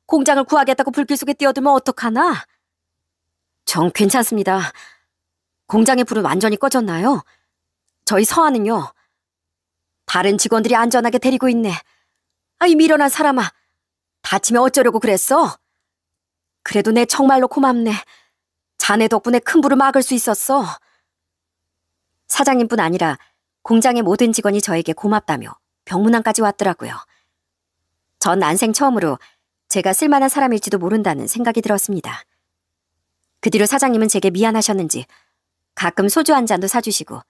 공장을 구하겠다고 불길 속에 뛰어들면 어떡하나? 전 괜찮습니다. 공장의 불은 완전히 꺼졌나요? 저희 서아는요. 다른 직원들이 안전하게 데리고 있네. 이 미련한 사람아, 다치면 어쩌려고 그랬어? 그래도 내 정말로 고맙네. 자네 덕분에 큰 불을 막을 수 있었어. 사장님뿐 아니라 공장의 모든 직원이 저에게 고맙다며 병문안까지 왔더라고요. 전 난생 처음으로 제가 쓸만한 사람일지도 모른다는 생각이 들었습니다. 그 뒤로 사장님은 제게 미안하셨는지 가끔 소주 한 잔도 사주시고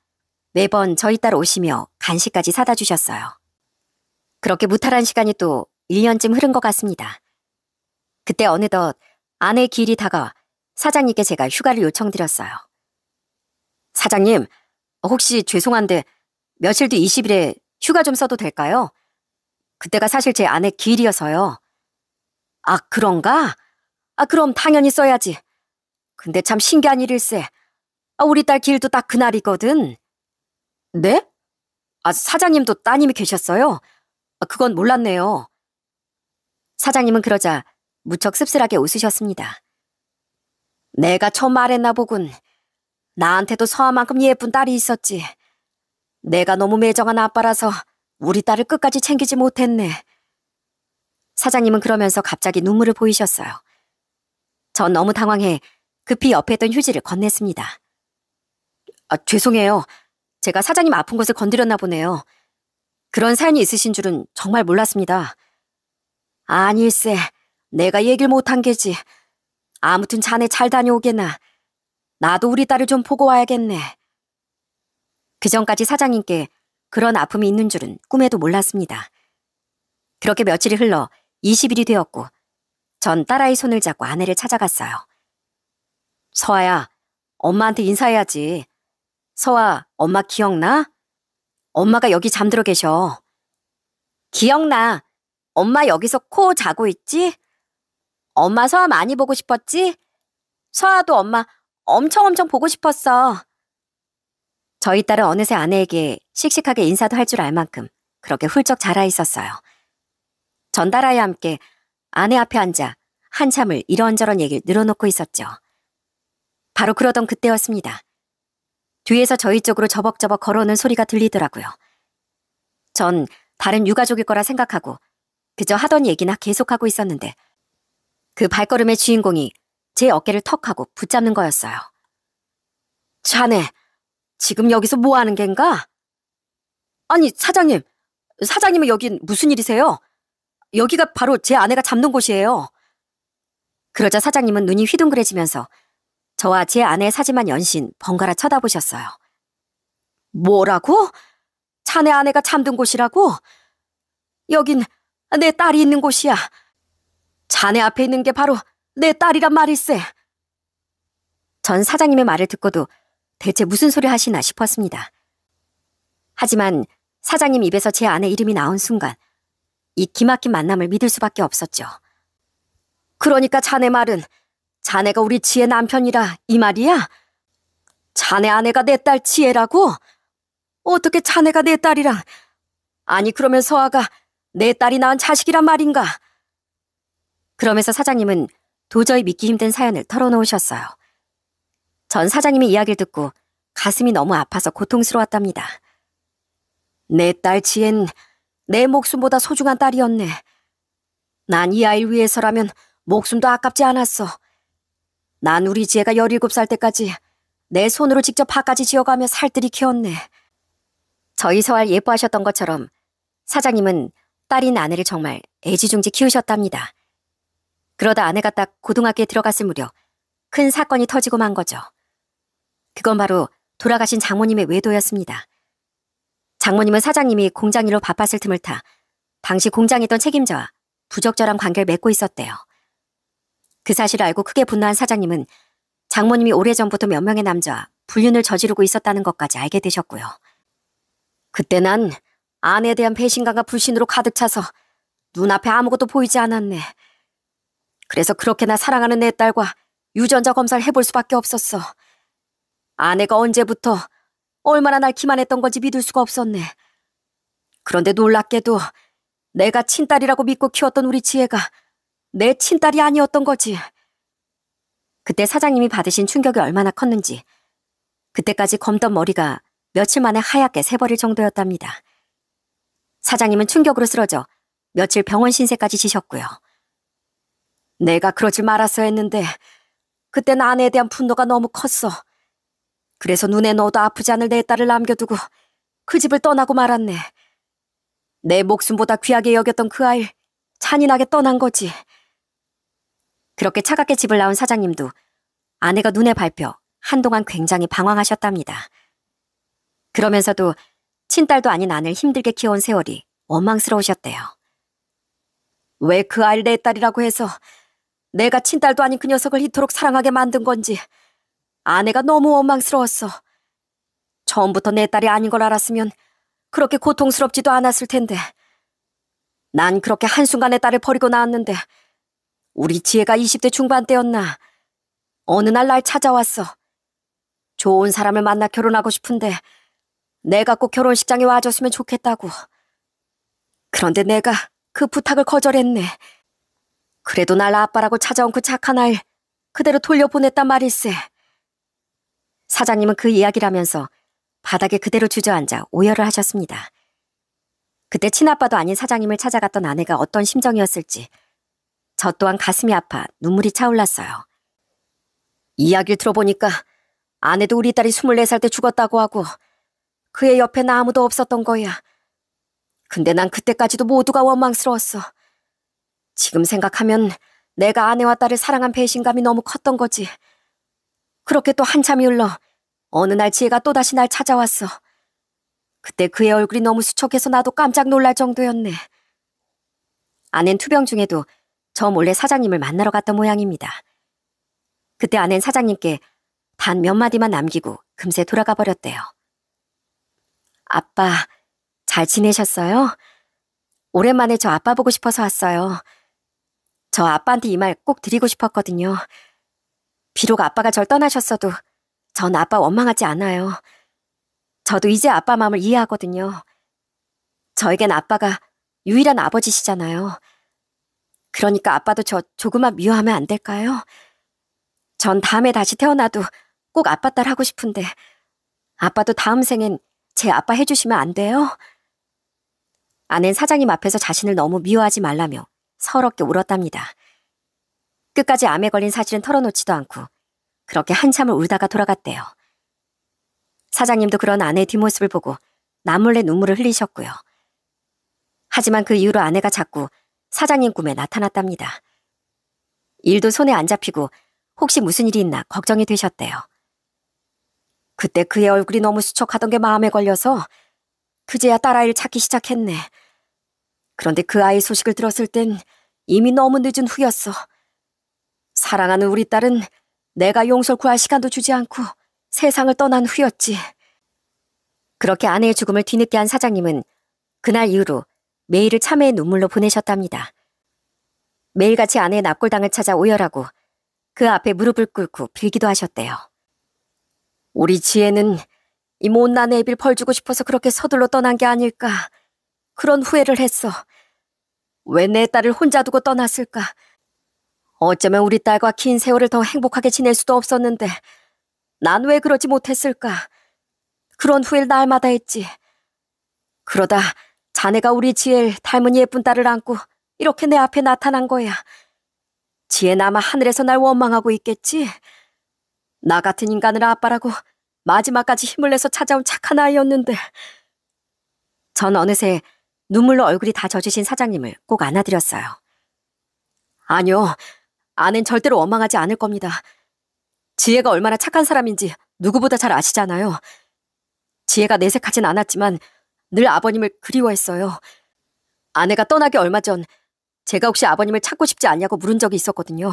매번 저희 딸 오시며 간식까지 사다 주셨어요. 그렇게 무탈한 시간이 또 1년쯤 흐른 것 같습니다. 그때 어느덧 아내의 기일이 다가와 사장님께 제가 휴가를 요청드렸어요. 사장님, 혹시 죄송한데 며칠 뒤 20일에 휴가 좀 써도 될까요? 그때가 사실 제 아내 기일이어서요. 아, 그런가? 그럼 당연히 써야지. 근데 참 신기한 일일세. 우리 딸 기일도 딱 그날이거든. 네? 사장님도 따님이 계셨어요? 그건 몰랐네요. 사장님은 그러자 무척 씁쓸하게 웃으셨습니다. 내가 처음 말했나 보군. 나한테도 서아만큼 예쁜 딸이 있었지. 내가 너무 매정한 아빠라서 우리 딸을 끝까지 챙기지 못했네. 사장님은 그러면서 갑자기 눈물을 보이셨어요. 전 너무 당황해 급히 옆에 있던 휴지를 건넸습니다. 죄송해요. 제가 사장님 아픈 곳을 건드렸나 보네요. 그런 사연이 있으신 줄은 정말 몰랐습니다. 아닐세, 내가 얘기를 못한 게지. 아무튼 자네 잘 다녀오게나. 나도 우리 딸을 좀 보고 와야겠네. 그전까지 사장님께 그런 아픔이 있는 줄은 꿈에도 몰랐습니다. 그렇게 며칠이 흘러 20일이 되었고 전 딸아이 손을 잡고 아내를 찾아갔어요. 서아야, 엄마한테 인사해야지. 서아, 엄마 기억나? 엄마가 여기 잠들어 계셔. 기억나. 엄마 여기서 코 자고 있지? 엄마 서아 많이 보고 싶었지? 서아도 엄마 엄청 보고 싶었어. 저희 딸은 어느새 아내에게 씩씩하게 인사도 할 줄 알 만큼 그렇게 훌쩍 자라 있었어요. 전 딸아이와 함께 아내 앞에 앉아 한참을 이런저런 얘기를 늘어놓고 있었죠. 바로 그러던 그때였습니다. 뒤에서 저희 쪽으로 저벅저벅 걸어오는 소리가 들리더라고요. 전 다른 유가족일 거라 생각하고 그저 하던 얘기나 계속하고 있었는데 그 발걸음의 주인공이 제 어깨를 턱 하고 붙잡는 거였어요. 자네, 지금 여기서 뭐 하는 겐가? 아니, 사장님은 여긴 무슨 일이세요? 여기가 바로 제 아내가 잠든 곳이에요. 그러자 사장님은 눈이 휘둥그레지면서 저와 제 아내의 사진만 연신 번갈아 쳐다보셨어요. 뭐라고? 자네 아내가 잠든 곳이라고? 여긴 내 딸이 있는 곳이야. 자네 앞에 있는 게 바로 내 딸이란 말일세. 전 사장님의 말을 듣고도 대체 무슨 소리 하시나 싶었습니다. 하지만 사장님 입에서 제 아내 이름이 나온 순간 이 기막힌 만남을 믿을 수밖에 없었죠. 그러니까 자네 말은 자네가 우리 지혜 남편이라 이 말이야? 자네 아내가 내 딸 지혜라고? 어떻게 자네가 내 딸이랑... 아니 그러면 서아가 내 딸이 낳은 자식이란 말인가? 그러면서 사장님은 도저히 믿기 힘든 사연을 털어놓으셨어요. 전 사장님의 이야기를 듣고 가슴이 너무 아파서 고통스러웠답니다. 내 딸 지혜는 내 목숨보다 소중한 딸이었네. 난 이 아이를 위해서라면 목숨도 아깝지 않았어. 난 우리 지혜가 17살 때까지 내 손으로 직접 밥까지 지어가며 살뜰히 키웠네. 저희 서알 예뻐하셨던 것처럼 사장님은 딸인 아내를 정말 애지중지 키우셨답니다. 그러다 아내가 딱 고등학교에 들어갔을 무렵 큰 사건이 터지고 만 거죠. 그건 바로 돌아가신 장모님의 외도였습니다. 장모님은 사장님이 공장 일로 바빴을 틈을 타 당시 공장에 있던 책임자와 부적절한 관계를 맺고 있었대요. 그 사실을 알고 크게 분노한 사장님은 장모님이 오래전부터 몇 명의 남자와 불륜을 저지르고 있었다는 것까지 알게 되셨고요. 그때 난 아내에 대한 배신감과 불신으로 가득 차서 눈앞에 아무것도 보이지 않았네. 그래서 그렇게나 사랑하는 내 딸과 유전자 검사를 해볼 수밖에 없었어. 아내가 언제부터 얼마나 날 기만했던 건지 믿을 수가 없었네. 그런데 놀랍게도 내가 친딸이라고 믿고 키웠던 우리 지혜가 내 친딸이 아니었던 거지. 그때 사장님이 받으신 충격이 얼마나 컸는지 그때까지 검던 머리가 며칠 만에 하얗게 새버릴 정도였답니다. 사장님은 충격으로 쓰러져 며칠 병원 신세까지 지셨고요. 내가 그러질 말았어야 했는데 그땐 아내에 대한 분노가 너무 컸어. 그래서 눈에 넣어도 아프지 않을 내 딸을 남겨두고 그 집을 떠나고 말았네. 내 목숨보다 귀하게 여겼던 그 아이를 잔인하게 떠난 거지. 그렇게 차갑게 집을 나온 사장님도 아내가 눈에 밟혀 한동안 굉장히 방황하셨답니다. 그러면서도 친딸도 아닌 아내를 힘들게 키워온 세월이 원망스러우셨대요. 왜 그 아이를 내 딸이라고 해서 내가 친딸도 아닌 그 녀석을 이토록 사랑하게 만든 건지 아내가 너무 원망스러웠어. 처음부터 내 딸이 아닌 걸 알았으면 그렇게 고통스럽지도 않았을 텐데. 난 그렇게 한순간에 딸을 버리고 나왔는데 우리 지혜가 20대 중반 때였나 어느 날 날 찾아왔어. 좋은 사람을 만나 결혼하고 싶은데 내가 꼭 결혼식장에 와줬으면 좋겠다고. 그런데 내가 그 부탁을 거절했네. 그래도 날 아빠라고 찾아온 그 착한 아이를 그대로 돌려보냈단 말일세. 사장님은 그 이야기를 하면서 바닥에 그대로 주저앉아 오열을 하셨습니다. 그때 친아빠도 아닌 사장님을 찾아갔던 아내가 어떤 심정이었을지 저 또한 가슴이 아파 눈물이 차올랐어요. 이야기를 들어보니까 아내도 우리 딸이 24살 때 죽었다고 하고 그의 옆에는 아무도 없었던 거야. 근데 난 그때까지도 모두가 원망스러웠어. 지금 생각하면 내가 아내와 딸을 사랑한 배신감이 너무 컸던 거지. 그렇게 또 한참이 흘러 어느 날 지혜가 또다시 날 찾아왔어. 그때 그의 얼굴이 너무 수척해서 나도 깜짝 놀랄 정도였네. 아낸 투병 중에도 저 몰래 사장님을 만나러 갔던 모양입니다. 그때 아낸 사장님께 단 몇 마디만 남기고 금세 돌아가 버렸대요. 아빠, 잘 지내셨어요? 오랜만에 저 아빠 보고 싶어서 왔어요. 저 아빠한테 이 말 꼭 드리고 싶었거든요. 비록 아빠가 절 떠나셨어도 전 아빠 원망하지 않아요. 저도 이제 아빠 마음을 이해하거든요. 저에겐 아빠가 유일한 아버지시잖아요. 그러니까 아빠도 저 조금만 미워하면 안 될까요? 전 다음에 다시 태어나도 꼭 아빠 딸 하고 싶은데 아빠도 다음 생엔 제 아빠 해주시면 안 돼요? 아낸 사장님 앞에서 자신을 너무 미워하지 말라며 서럽게 울었답니다. 끝까지 암에 걸린 사실은 털어놓지도 않고 그렇게 한참을 울다가 돌아갔대요. 사장님도 그런 아내의 뒷모습을 보고 남몰래 눈물을 흘리셨고요. 하지만 그 이후로 아내가 자꾸 사장님 꿈에 나타났답니다. 일도 손에 안 잡히고 혹시 무슨 일이 있나 걱정이 되셨대요. 그때 그의 얼굴이 너무 수척하던 게 마음에 걸려서 그제야 딸아이를 찾기 시작했네. 그런데 그 아이 소식을 들었을 땐 이미 너무 늦은 후였어. 사랑하는 우리 딸은 내가 용서를 구할 시간도 주지 않고 세상을 떠난 후였지. 그렇게 아내의 죽음을 뒤늦게 한 사장님은 그날 이후로 매일을 참회의 눈물로 보내셨답니다. 매일같이 아내의 납골당을 찾아 오열하고 그 앞에 무릎을 꿇고 빌기도 하셨대요. 우리 지혜는 이 못난 애비를 벌주고 싶어서 그렇게 서둘러 떠난 게 아닐까. 그런 후회를 했어. 왜 내 딸을 혼자 두고 떠났을까. 어쩌면 우리 딸과 긴 세월을 더 행복하게 지낼 수도 없었는데 난 왜 그러지 못했을까. 그런 후회를 날마다 했지. 그러다 자네가 우리 지혜를 닮은 예쁜 딸을 안고 이렇게 내 앞에 나타난 거야. 지혜는 아마 하늘에서 날 원망하고 있겠지. 나 같은 인간을 아빠라고 마지막까지 힘을 내서 찾아온 착한 아이였는데. 전 어느새 눈물로 얼굴이 다 젖으신 사장님을 꼭 안아드렸어요. 아니요, 아는 절대로 원망하지 않을 겁니다. 지혜가 얼마나 착한 사람인지 누구보다 잘 아시잖아요. 지혜가 내색하진 않았지만 늘 아버님을 그리워했어요. 아내가 떠나기 얼마 전 제가 혹시 아버님을 찾고 싶지 않냐고 물은 적이 있었거든요.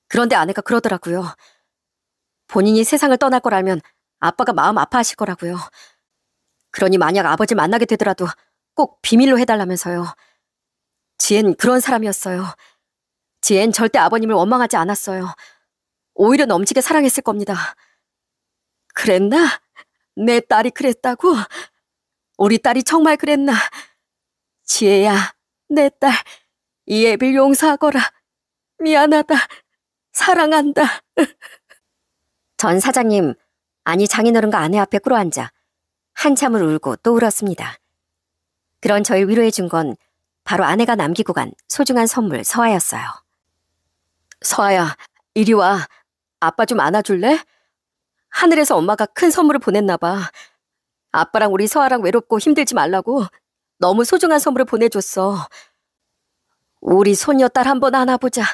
그런데 아내가 그러더라고요. 본인이 세상을 떠날 걸 알면 아빠가 마음 아파하실 거라고요. 그러니 만약 아버지를 만나게 되더라도 꼭 비밀로 해달라면서요. 지혜는 그런 사람이었어요. 지혜는 절대 아버님을 원망하지 않았어요. 오히려 넘치게 사랑했을 겁니다. 그랬나? 내 딸이 그랬다고? 우리 딸이 정말 그랬나? 지혜야, 내 딸, 이 애비를 용서하거라. 미안하다. 사랑한다. 전 사장님, 아니 장인어른과 아내 앞에 꿇어앉아 한참을 울고 또 울었습니다. 그런 저를 위로해 준 건 바로 아내가 남기고 간 소중한 선물 서아였어요. 서아야, 이리 와. 아빠 좀 안아줄래? 하늘에서 엄마가 큰 선물을 보냈나 봐. 아빠랑 우리 서아랑 외롭고 힘들지 말라고 너무 소중한 선물을 보내줬어. 우리 손녀딸 한번 안아보자.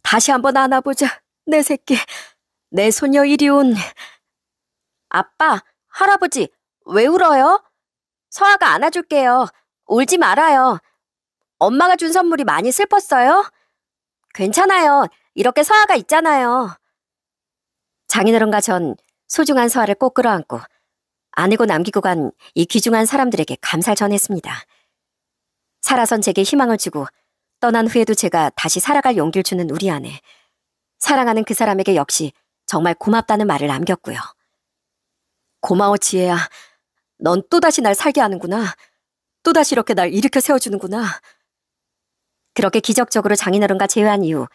다시 한번 안아보자. 내 새끼, 내 손녀 이리온. 아빠, 할아버지, 왜 울어요? 서아가 안아줄게요. 울지 말아요. 엄마가 준 선물이 많이 슬펐어요? 괜찮아요. 이렇게 서아가 있잖아요. 장인어른과 전 소중한 서아를 꼭 끌어안고 아내고 남기고 간 이 귀중한 사람들에게 감사를 전했습니다. 살아선 제게 희망을 주고 떠난 후에도 제가 다시 살아갈 용기를 주는 우리 아내. 사랑하는 그 사람에게 역시 정말 고맙다는 말을 남겼고요. 고마워 지혜야. 넌 또다시 날 살게 하는구나. 또다시 이렇게 날 일으켜 세워주는구나. 그렇게 기적적으로 장인어른과 재회한 이후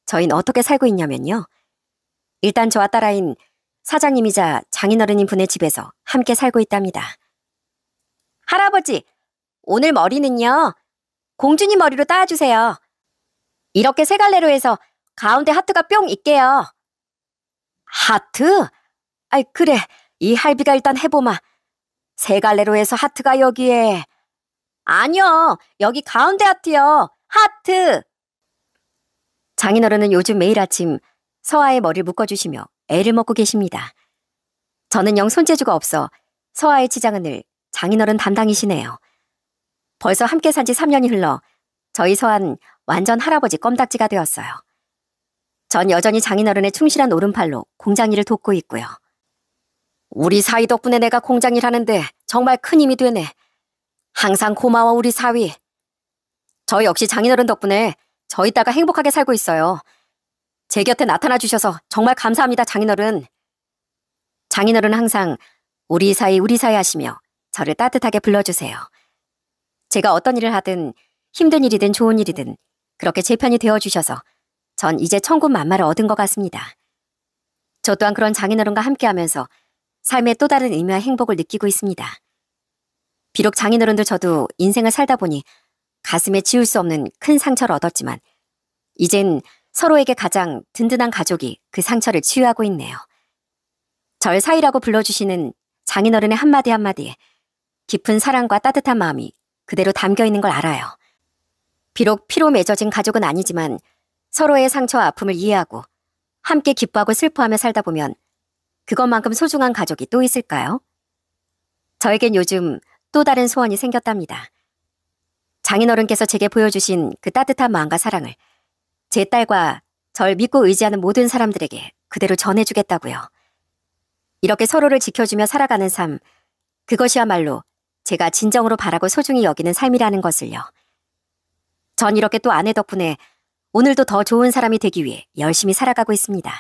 저희는 어떻게 살고 있냐면요. 일단 저와 딸아인 사장님이자 장인어른인 분의 집에서 함께 살고 있답니다. 할아버지, 오늘 머리는요. 공주님 머리로 따주세요. 이렇게 세 갈래로 해서 가운데 하트가 뿅 있게요. 하트? 아이 그래, 이 할비가 일단 해보마. 세 갈래로 해서 하트가 여기에. 아니요, 여기 가운데 하트요. 하트! 장인어른은 요즘 매일 아침 서아의 머리를 묶어주시며 애를 먹고 계십니다. 저는 영 손재주가 없어 서아의 치장은 늘 장인어른 담당이시네요. 벌써 함께 산 지 3년이 흘러 저희 서아는 완전 할아버지 껌딱지가 되었어요. 전 여전히 장인어른의 충실한 오른팔로 공장 일을 돕고 있고요. 우리 사위 덕분에 내가 공장 일 하는데 정말 큰 힘이 되네. 항상 고마워 우리 사위. 저 역시 장인어른 덕분에 저희 딸과 행복하게 살고 있어요. 제 곁에 나타나 주셔서 정말 감사합니다 장인어른. 장인어른은 항상 우리 사위 하시며 저를 따뜻하게 불러주세요. 제가 어떤 일을 하든 힘든 일이든 좋은 일이든 그렇게 제 편이 되어주셔서 전 이제 천군만마를 얻은 것 같습니다. 저 또한 그런 장인어른과 함께하면서 삶의 또 다른 의미와 행복을 느끼고 있습니다. 비록 장인어른도 저도 인생을 살다 보니 가슴에 지울 수 없는 큰 상처를 얻었지만 이젠 서로에게 가장 든든한 가족이 그 상처를 치유하고 있네요. 절 사위라고 불러주시는 장인어른의 한마디 한마디에 깊은 사랑과 따뜻한 마음이 그대로 담겨 있는 걸 알아요. 비록 피로 맺어진 가족은 아니지만 서로의 상처와 아픔을 이해하고 함께 기뻐하고 슬퍼하며 살다 보면 그것만큼 소중한 가족이 또 있을까요? 저에겐 요즘 또 다른 소원이 생겼답니다. 장인어른께서 제게 보여주신 그 따뜻한 마음과 사랑을 제 딸과 절 믿고 의지하는 모든 사람들에게 그대로 전해주겠다고요. 이렇게 서로를 지켜주며 살아가는 삶, 그것이야말로 제가 진정으로 바라고 소중히 여기는 삶이라는 것을요. 전 이렇게 또 아내 덕분에 오늘도 더 좋은 사람이 되기 위해 열심히 살아가고 있습니다.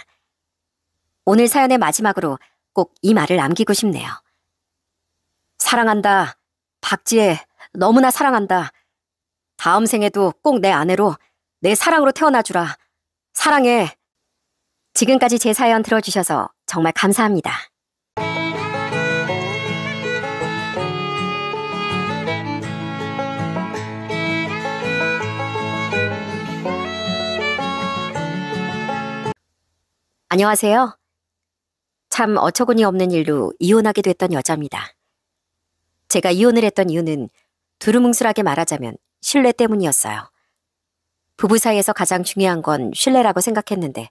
오늘 사연의 마지막으로 꼭 이 말을 남기고 싶네요. 사랑한다. 박지혜, 너무나 사랑한다. 다음 생에도 꼭 내 아내로, 내 사랑으로 태어나주라. 사랑해. 지금까지 제 사연 들어주셔서 정말 감사합니다. 안녕하세요. 참 어처구니 없는 일로 이혼하게 됐던 여자입니다. 제가 이혼을 했던 이유는 두루뭉술하게 말하자면 신뢰 때문이었어요. 부부 사이에서 가장 중요한 건 신뢰라고 생각했는데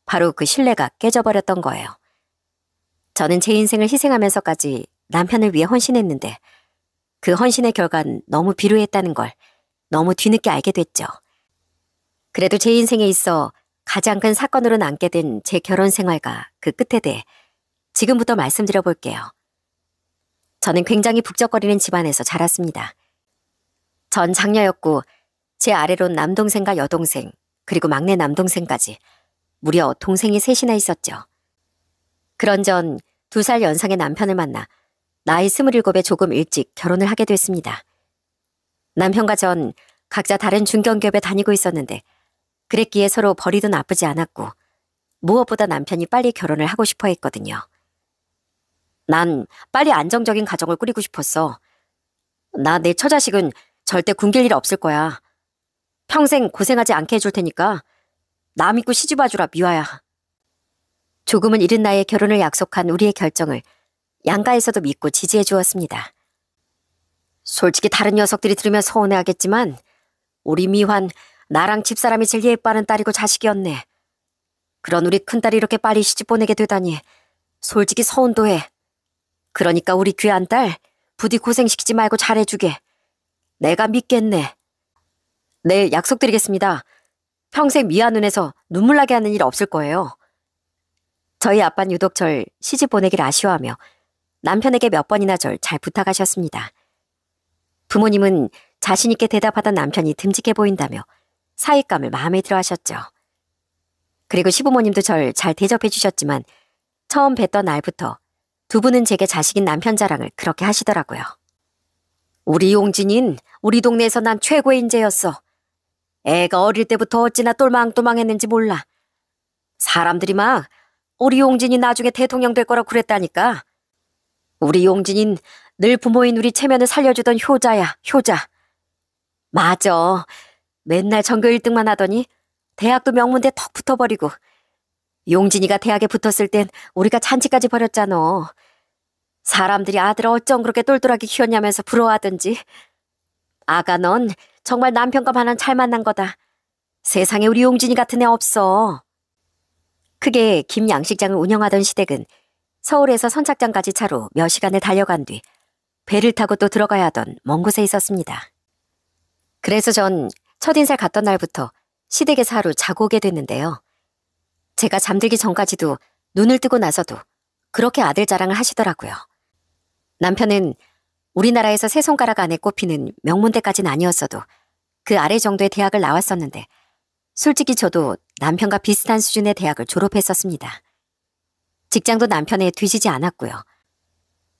바로 그 신뢰가 깨져버렸던 거예요. 저는 제 인생을 희생하면서까지 남편을 위해 헌신했는데 그 헌신의 결과는 너무 비루했다는 걸 너무 뒤늦게 알게 됐죠. 그래도 제 인생에 있어 가장 큰 사건으로 남게 된 제 결혼 생활과 그 끝에 대해 지금부터 말씀드려 볼게요. 저는 굉장히 북적거리는 집안에서 자랐습니다. 전 장녀였고 제 아래론 남동생과 여동생 그리고 막내 남동생까지 무려 동생이 셋이나 있었죠. 그런 전 2살 연상의 남편을 만나 나이 27에 조금 일찍 결혼을 하게 됐습니다. 남편과 전 각자 다른 중견기업에 다니고 있었는데 그랬기에 서로 벌이도 나쁘지 않았고 무엇보다 남편이 빨리 결혼을 하고 싶어 했거든요. 난 빨리 안정적인 가정을 꾸리고 싶었어. 나 내 처자식은 절대 굶길 일 없을 거야. 평생 고생하지 않게 해줄 테니까 나 믿고 시집 와주라 미화야. 조금은 이른 나이에 결혼을 약속한 우리의 결정을 양가에서도 믿고 지지해 주었습니다. 솔직히 다른 녀석들이 들으면 서운해하겠지만 우리 미환 나랑 집사람이 제일 예뻐하는 딸이고 자식이었네. 그런 우리 큰딸이 이렇게 빨리 시집 보내게 되다니 솔직히 서운도 해. 그러니까 우리 귀한 딸 부디 고생시키지 말고 잘해주게. 내가 믿겠네. 네, 약속드리겠습니다. 평생 미아 눈에서 눈물 나게 하는 일 없을 거예요. 저희 아빠는 유독 절 시집 보내길 아쉬워하며 남편에게 몇 번이나 절 잘 부탁하셨습니다. 부모님은 자신 있게 대답하던 남편이 듬직해 보인다며 사윗감을 마음에 들어 하셨죠. 그리고 시부모님도 절 잘 대접해 주셨지만 처음 뵀던 날부터 두 분은 제게 자식인 남편 자랑을 그렇게 하시더라고요. 우리 용진인 우리 동네에서 난 최고의 인재였어. 애가 어릴 때부터 어찌나 똘망똘망했는지 몰라. 사람들이 막 우리 용진이 나중에 대통령 될 거라고 그랬다니까. 우리 용진인 늘 부모인 우리 체면을 살려주던 효자야, 효자. 맞아. 맨날 전교 1등만 하더니 대학도 명문대 턱 붙어버리고 용진이가 대학에 붙었을 땐 우리가 잔치까지 벌였잖아. 사람들이 아들 어쩜 그렇게 똘똘하게 키웠냐면서 부러워하던지. 아가 넌 정말 남편과 반한 잘 만난 거다. 세상에 우리 용진이 같은 애 없어. 크게 김 양식장을 운영하던 시댁은 서울에서 선착장까지 차로 몇 시간을 달려간 뒤 배를 타고 또 들어가야 하던 먼 곳에 있었습니다. 그래서 전 첫인살 갔던 날부터 시댁에서 하루 자고 오게 됐는데요. 제가 잠들기 전까지도 눈을 뜨고 나서도 그렇게 아들 자랑을 하시더라고요. 남편은 우리나라에서 세 손가락 안에 꼽히는 명문대까지는 아니었어도 그 아래 정도의 대학을 나왔었는데 솔직히 저도 남편과 비슷한 수준의 대학을 졸업했었습니다. 직장도 남편에 뒤지지 않았고요.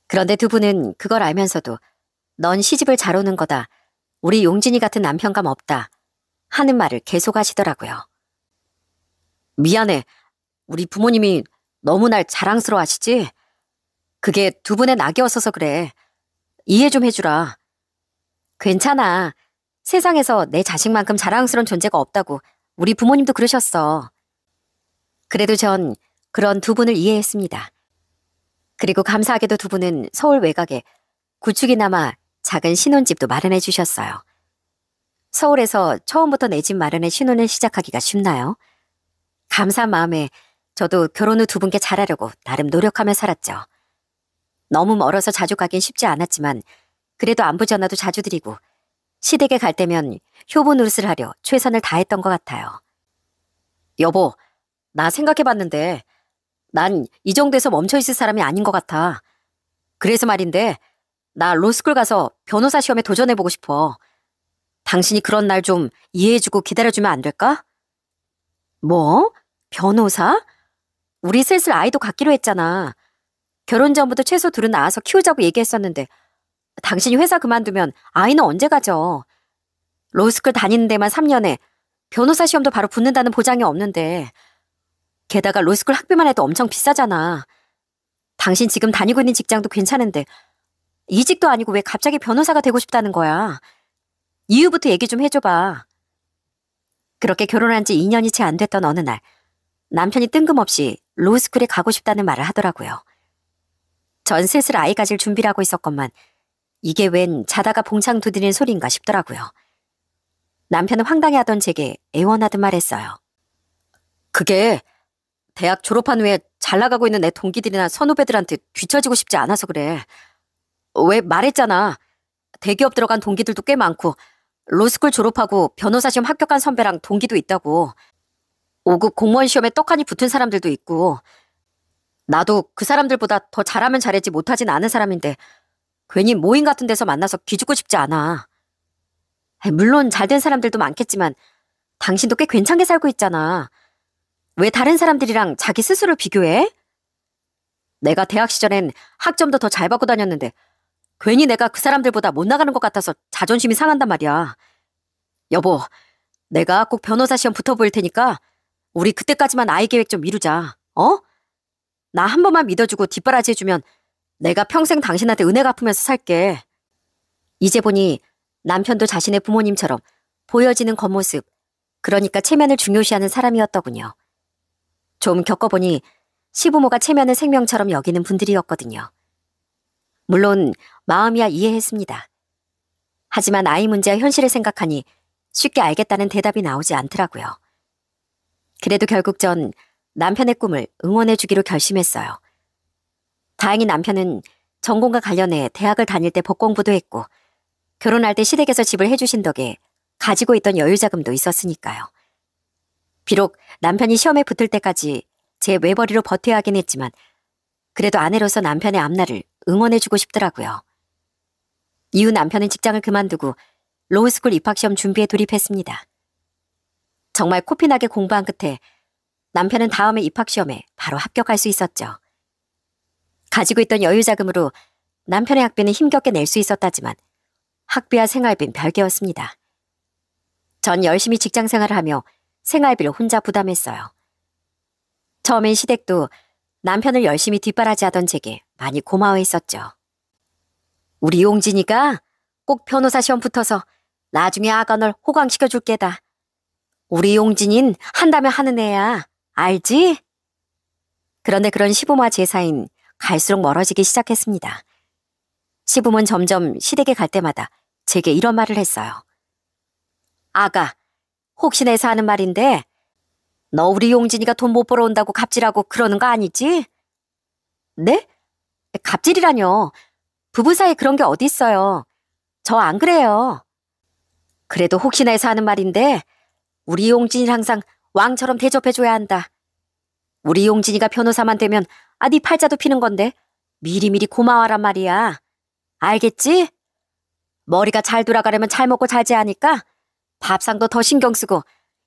그런데 두 분은 그걸 알면서도 넌 시집을 잘 오는 거다. 우리 용진이 같은 남편감 없다. 하는 말을 계속 하시더라고요. 미안해. 우리 부모님이 너무 날 자랑스러워 하시지? 그게 두 분의 낙이었어서 그래. 이해 좀 해주라. 괜찮아. 세상에서 내 자식만큼 자랑스러운 존재가 없다고 우리 부모님도 그러셨어. 그래도 전 그런 두 분을 이해했습니다. 그리고 감사하게도 두 분은 서울 외곽에 구축이나마 작은 신혼집도 마련해 주셨어요. 서울에서 처음부터 내 집 마련의 신혼을 시작하기가 쉽나요? 감사한 마음에 저도 결혼 후 두 분께 잘하려고 나름 노력하며 살았죠. 너무 멀어서 자주 가긴 쉽지 않았지만 그래도 안부 전화도 자주 드리고 시댁에 갈 때면 효부 노릇을 하려 최선을 다했던 것 같아요. 여보, 나 생각해봤는데 난 이 정도에서 멈춰있을 사람이 아닌 것 같아. 그래서 말인데 나 로스쿨 가서 변호사 시험에 도전해보고 싶어. 당신이 그런 날 좀 이해해주고 기다려주면 안 될까? 뭐? 변호사? 우리 슬슬 아이도 갖기로 했잖아. 결혼 전부터 최소 둘은 낳아서 키우자고 얘기했었는데 당신이 회사 그만두면 아이는 언제 가져? 로스쿨 다니는 데만 3년에 변호사 시험도 바로 붙는다는 보장이 없는데 게다가 로스쿨 학비만 해도 엄청 비싸잖아. 당신 지금 다니고 있는 직장도 괜찮은데 이직도 아니고 왜 갑자기 변호사가 되고 싶다는 거야? 이유부터 얘기 좀 해줘봐. 그렇게 결혼한 지 2년이 채 안 됐던 어느 날 남편이 뜬금없이 로스쿨에 가고 싶다는 말을 하더라고요. 전 슬슬 아이 가질 준비를 하고 있었건만 이게 웬 자다가 봉창 두드리는 소리인가 싶더라고요. 남편은 황당해하던 제게 애원하듯 말했어요. 그게 대학 졸업한 후에 잘 나가고 있는 내 동기들이나 선후배들한테 뒤처지고 싶지 않아서 그래. 왜 말했잖아. 대기업 들어간 동기들도 꽤 많고 로스쿨 졸업하고 변호사 시험 합격한 선배랑 동기도 있다고. 5급 공무원 시험에 떡하니 붙은 사람들도 있고 나도 그 사람들보다 더 잘하면 잘했지 못하진 않은 사람인데 괜히 모임 같은 데서 만나서 기죽고 싶지 않아. 물론 잘된 사람들도 많겠지만 당신도 꽤 괜찮게 살고 있잖아. 왜 다른 사람들이랑 자기 스스로를 비교해? 내가 대학 시절엔 학점도 더 잘 받고 다녔는데 괜히 내가 그 사람들보다 못 나가는 것 같아서 자존심이 상한단 말이야. 여보, 내가 꼭 변호사 시험 붙어볼 테니까 우리 그때까지만 아이 계획 좀 미루자. 어? 나 한 번만 믿어주고 뒷바라지 해주면 내가 평생 당신한테 은혜 갚으면서 살게. 이제 보니 남편도 자신의 부모님처럼 보여지는 겉모습, 그러니까 체면을 중요시하는 사람이었더군요. 좀 겪어보니 시부모가 체면을 생명처럼 여기는 분들이었거든요. 물론 마음이야 이해했습니다. 하지만 아이 문제와 현실을 생각하니 쉽게 알겠다는 대답이 나오지 않더라고요. 그래도 결국 전 남편의 꿈을 응원해주기로 결심했어요. 다행히 남편은 전공과 관련해 대학을 다닐 때 법 공부도 했고 결혼할 때 시댁에서 집을 해주신 덕에 가지고 있던 여유자금도 있었으니까요. 비록 남편이 시험에 붙을 때까지 제 외벌이로 버텨야 하긴 했지만 그래도 아내로서 남편의 앞날을 응원해주고 싶더라고요. 이후 남편은 직장을 그만두고 로우스쿨 입학시험 준비에 돌입했습니다. 정말 코피나게 공부한 끝에 남편은 다음에 입학시험에 바로 합격할 수 있었죠. 가지고 있던 여유자금으로 남편의 학비는 힘겹게 낼 수 있었다지만 학비와 생활비는 별개였습니다. 전 열심히 직장생활을 하며 생활비를 혼자 부담했어요. 처음엔 시댁도 남편을 열심히 뒷바라지하던 제게 많이 고마워했었죠. 우리 용진이가 꼭 변호사 시험 붙어서 나중에 아가 널 호강시켜줄 게다. 우리 용진인 한다면 하는 애야. 알지? 그런데 그런 시부모와 제 사이는 갈수록 멀어지기 시작했습니다. 시부모는 점점 시댁에 갈 때마다 제게 이런 말을 했어요. 아가, 혹시나 해서 하는 말인데 너 우리 용진이가 돈 못 벌어온다고 갑질하고 그러는 거 아니지? 네? 갑질이라뇨. 부부 사이에 그런 게 어디 있어요. 저 안 그래요. 그래도 혹시나 해서 하는 말인데 우리 용진이를 항상 왕처럼 대접해줘야 한다. 우리 용진이가 변호사만 되면 네 팔자도 피는 건데 미리미리 고마워란 말이야. 알겠지? 머리가 잘 돌아가려면 잘 먹고 잘 재하니까 밥상도 더 신경 쓰고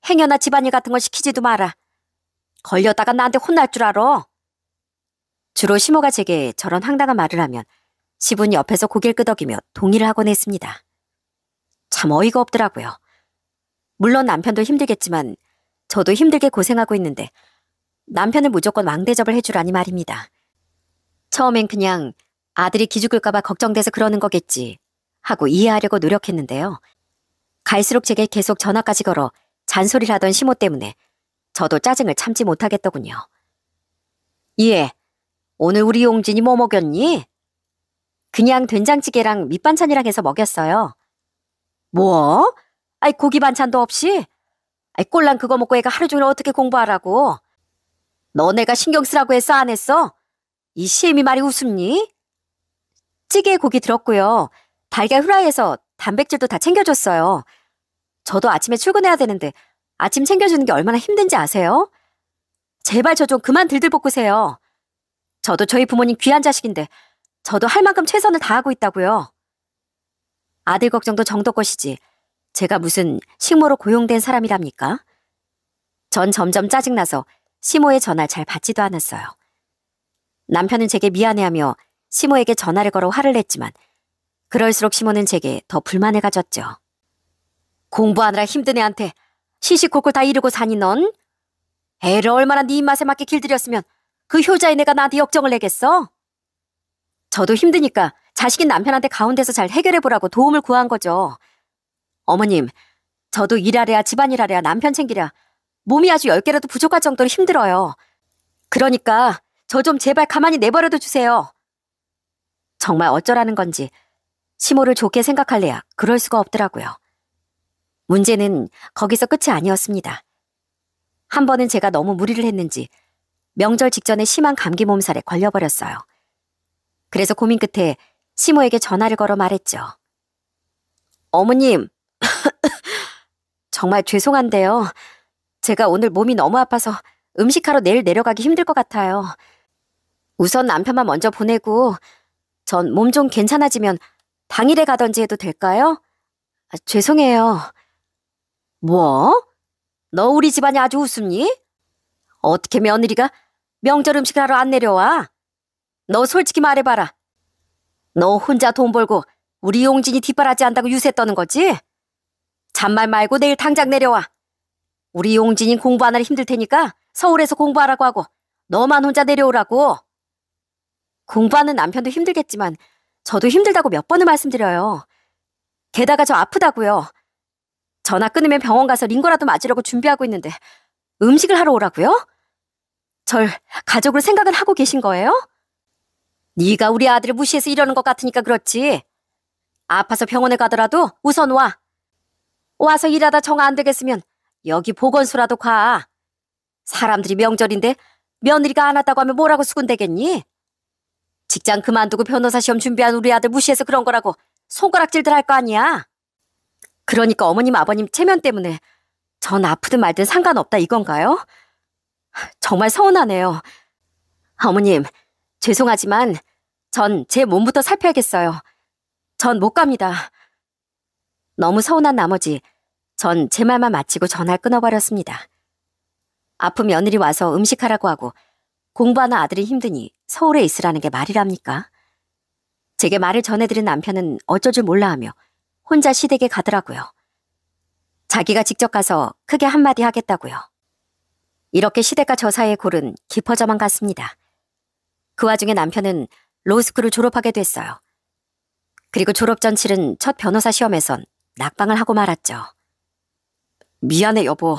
행여나 집안일 같은 거 시키지도 마라. 걸렸다가 나한테 혼날 줄 알아. 주로 시모가 제게 저런 황당한 말을 하면 시부는 옆에서 고개를 끄덕이며 동의를 하곤 했습니다. 참 어이가 없더라고요. 물론 남편도 힘들겠지만 저도 힘들게 고생하고 있는데 남편을 무조건 왕대접을 해주라니 말입니다. 처음엔 그냥 아들이 기죽을까봐 걱정돼서 그러는 거겠지 하고 이해하려고 노력했는데요. 갈수록 제게 계속 전화까지 걸어 잔소리를 하던 시모 때문에 저도 짜증을 참지 못하겠더군요. 예, 오늘 우리 용진이 뭐 먹였니? 그냥 된장찌개랑 밑반찬이랑 해서 먹였어요. 뭐? 아이 고기 반찬도 없이? 아이 꼴랑 그거 먹고 애가 하루 종일 어떻게 공부하라고? 너네가 신경 쓰라고 했어 안 했어? 이 시애미 말이 웃음니? 찌개에 고기 들었고요. 달걀 후라이해서 단백질도 다 챙겨줬어요. 저도 아침에 출근해야 되는데 아침 챙겨주는 게 얼마나 힘든지 아세요? 제발 저 좀 그만 들들 볶으세요. 저도 저희 부모님 귀한 자식인데 저도 할 만큼 최선을 다하고 있다고요. 아들 걱정도 정도 것이지 제가 무슨 식모로 고용된 사람이랍니까? 전 점점 짜증나서 시모의 전화를 잘 받지도 않았어요. 남편은 제게 미안해하며 시모에게 전화를 걸어 화를 냈지만 그럴수록 시모는 제게 더 불만을 가졌죠. 공부하느라 힘든 애한테 시시콜콜 다 이르고 사니 넌? 애를 얼마나 네 입맛에 맞게 길들였으면 그 효자인 애가 나한테 역정을 내겠어? 저도 힘드니까 자식인 남편한테 가운데서 잘 해결해보라고 도움을 구한 거죠. 어머님, 저도 일하랴 집안일 하랴 남편 챙기랴 몸이 아주 10개라도 부족할 정도로 힘들어요. 그러니까 저 좀 제발 가만히 내버려둬 주세요. 정말 어쩌라는 건지 시모를 좋게 생각할래야 그럴 수가 없더라고요. 문제는 거기서 끝이 아니었습니다. 한 번은 제가 너무 무리를 했는지 명절 직전에 심한 감기 몸살에 걸려버렸어요. 그래서 고민 끝에 시모에게 전화를 걸어 말했죠. 어머님, 정말 죄송한데요. 제가 오늘 몸이 너무 아파서 음식하러 내일 내려가기 힘들 것 같아요. 우선 남편만 먼저 보내고 전 몸 좀 괜찮아지면 당일에 가던지 해도 될까요? 죄송해요. 뭐? 너 우리 집안이 아주 우습니? 어떻게 며느리가 명절 음식을 하러 안 내려와? 너 솔직히 말해봐라. 너 혼자 돈 벌고 우리 용진이 뒷바라지 한다고 유세 떠는 거지? 잔말 말고 내일 당장 내려와. 우리 용진이 공부하느라 힘들 테니까 서울에서 공부하라고 하고 너만 혼자 내려오라고. 공부하는 남편도 힘들겠지만 저도 힘들다고 몇 번을 말씀드려요. 게다가 저 아프다고요. 전화 끊으면 병원 가서 링거라도 맞으려고 준비하고 있는데 음식을 하러 오라고요? 절 가족으로 생각은 하고 계신 거예요? 네가 우리 아들을 무시해서 이러는 것 같으니까 그렇지. 아파서 병원에 가더라도 우선 와. 와서 일하다 정 안 되겠으면 여기 보건소라도 가. 사람들이 명절인데 며느리가 안 왔다고 하면 뭐라고 수군대겠니? 직장 그만두고 변호사 시험 준비한 우리 아들 무시해서 그런 거라고 손가락질들 할 거 아니야. 그러니까 어머님 아버님 체면 때문에 전 아프든 말든 상관없다 이건가요? 정말 서운하네요. 어머님, 죄송하지만 전 제 몸부터 살펴야겠어요. 전 못 갑니다. 너무 서운한 나머지 전 제 말만 마치고 전화를 끊어버렸습니다. 아픈 며느리 와서 음식하라고 하고 공부하는 아들이 힘드니 서울에 있으라는 게 말이랍니까? 제게 말을 전해들은 남편은 어쩔 줄 몰라하며 혼자 시댁에 가더라고요. 자기가 직접 가서 크게 한마디 하겠다고요. 이렇게 시댁과 저 사이의 골은 깊어져만 갔습니다. 그 와중에 남편은 로스쿨을 졸업하게 됐어요. 그리고 졸업 전 치른 첫 변호사 시험에선 낙방을 하고 말았죠. 미안해 여보.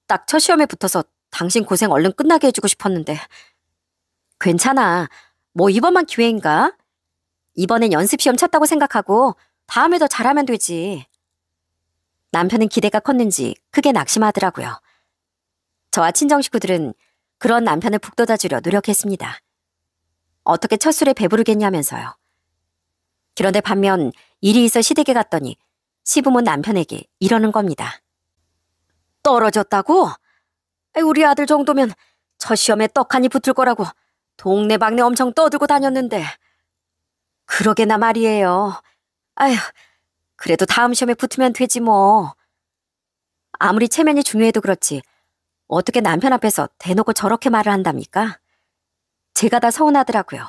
딱 첫 시험에 붙어서 당신 고생 얼른 끝나게 해주고 싶었는데. 괜찮아. 뭐 이번만 기회인가? 이번엔 연습시험 쳤다고 생각하고 다음에 더 잘하면 되지. 남편은 기대가 컸는지 크게 낙심하더라고요. 저와 친정 식구들은 그런 남편을 북돋아주려 노력했습니다. 어떻게 첫 술에 배부르겠냐면서요. 그런데 반면 일이 있어 시댁에 갔더니 시부모 남편에게 이러는 겁니다. 떨어졌다고? 우리 아들 정도면 첫 시험에 떡하니 붙을 거라고 동네방네 엄청 떠들고 다녔는데. 그러게나 말이에요. 아휴, 그래도 다음 시험에 붙으면 되지 뭐. 아무리 체면이 중요해도 그렇지 어떻게 남편 앞에서 대놓고 저렇게 말을 한답니까? 제가 다 서운하더라고요.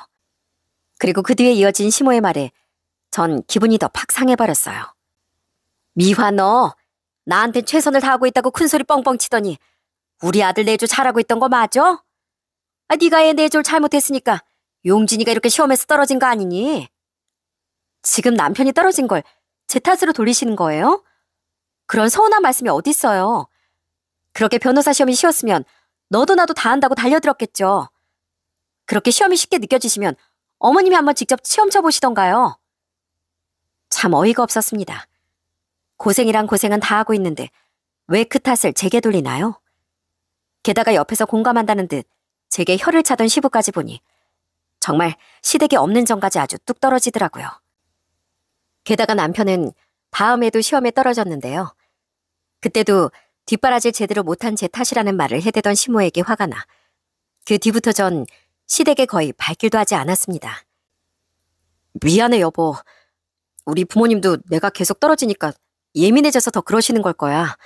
그리고 그 뒤에 이어진 시모의 말에 전 기분이 더 팍 상해버렸어요. 미화 너 나한텐 최선을 다하고 있다고 큰소리 뻥뻥 치더니 우리 아들 내조 잘하고 있던 거 맞아? 네가 애 내조를 잘못했으니까 용진이가 이렇게 시험에서 떨어진 거 아니니? 지금 남편이 떨어진 걸 제 탓으로 돌리시는 거예요? 그런 서운한 말씀이 어딨어요. 그렇게 변호사 시험이 쉬웠으면 너도 나도 다 한다고 달려들었겠죠. 그렇게 시험이 쉽게 느껴지시면 어머님이 한번 직접 시험 쳐보시던가요. 참 어이가 없었습니다. 고생이란 고생은 다 하고 있는데 왜 그 탓을 제게 돌리나요? 게다가 옆에서 공감한다는 듯 제게 혀를 차던 시부까지 보니 정말 시댁에 없는 정까지 아주 뚝 떨어지더라고요. 게다가 남편은 다음에도 시험에 떨어졌는데요. 그때도 뒷바라지를 제대로 못한 제 탓이라는 말을 해대던 시모에게 화가 나 그 뒤부터 전 시댁에 거의 발길도 하지 않았습니다. 미안해 여보. 우리 부모님도 내가 계속 떨어지니까 예민해져서 더 그러시는 걸 거야.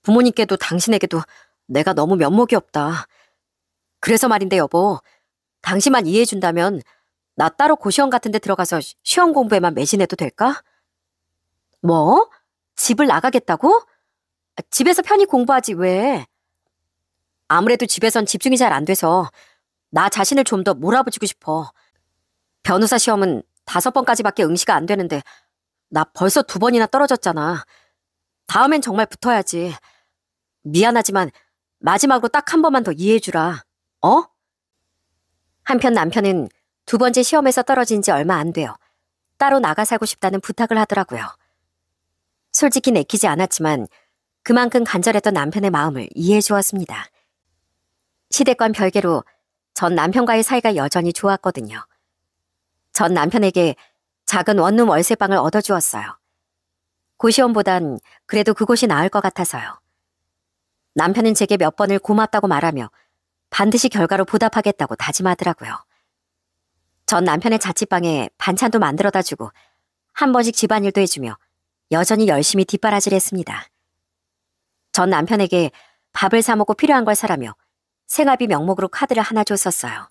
부모님께도 당신에게도 내가 너무 면목이 없다. 그래서 말인데 여보, 당신만 이해해준다면 나 따로 고시원 같은 데 들어가서 시험 공부에만 매진해도 될까? 뭐? 집을 나가겠다고? 집에서 편히 공부하지 왜? 아무래도 집에선 집중이 잘 안 돼서 나 자신을 좀 더 몰아붙이고 싶어. 변호사 시험은 5번까지밖에 응시가 안 되는데 나 벌써 2번이나 떨어졌잖아. 다음엔 정말 붙어야지. 미안하지만 마지막으로 딱 1번만 더 이해해주라. 어? 한편 남편은 2번째 시험에서 떨어진 지 얼마 안 돼요. 따로 나가 살고 싶다는 부탁을 하더라고요. 솔직히 내키지 않았지만 그만큼 간절했던 남편의 마음을 이해해 주었습니다. 시댁과는 별개로 전 남편과의 사이가 여전히 좋았거든요. 전 남편에게 작은 원룸 월세방을 얻어주었어요. 고시원보단 그래도 그곳이 나을 것 같아서요. 남편은 제게 몇 번을 고맙다고 말하며 반드시 결과로 보답하겠다고 다짐하더라고요. 전 남편의 자취방에 반찬도 만들어다 주고 한 번씩 집안일도 해주며 여전히 열심히 뒷바라지를 했습니다. 전 남편에게 밥을 사 먹고 필요한 걸 사라며 생활비 명목으로 카드를 하나 줬었어요.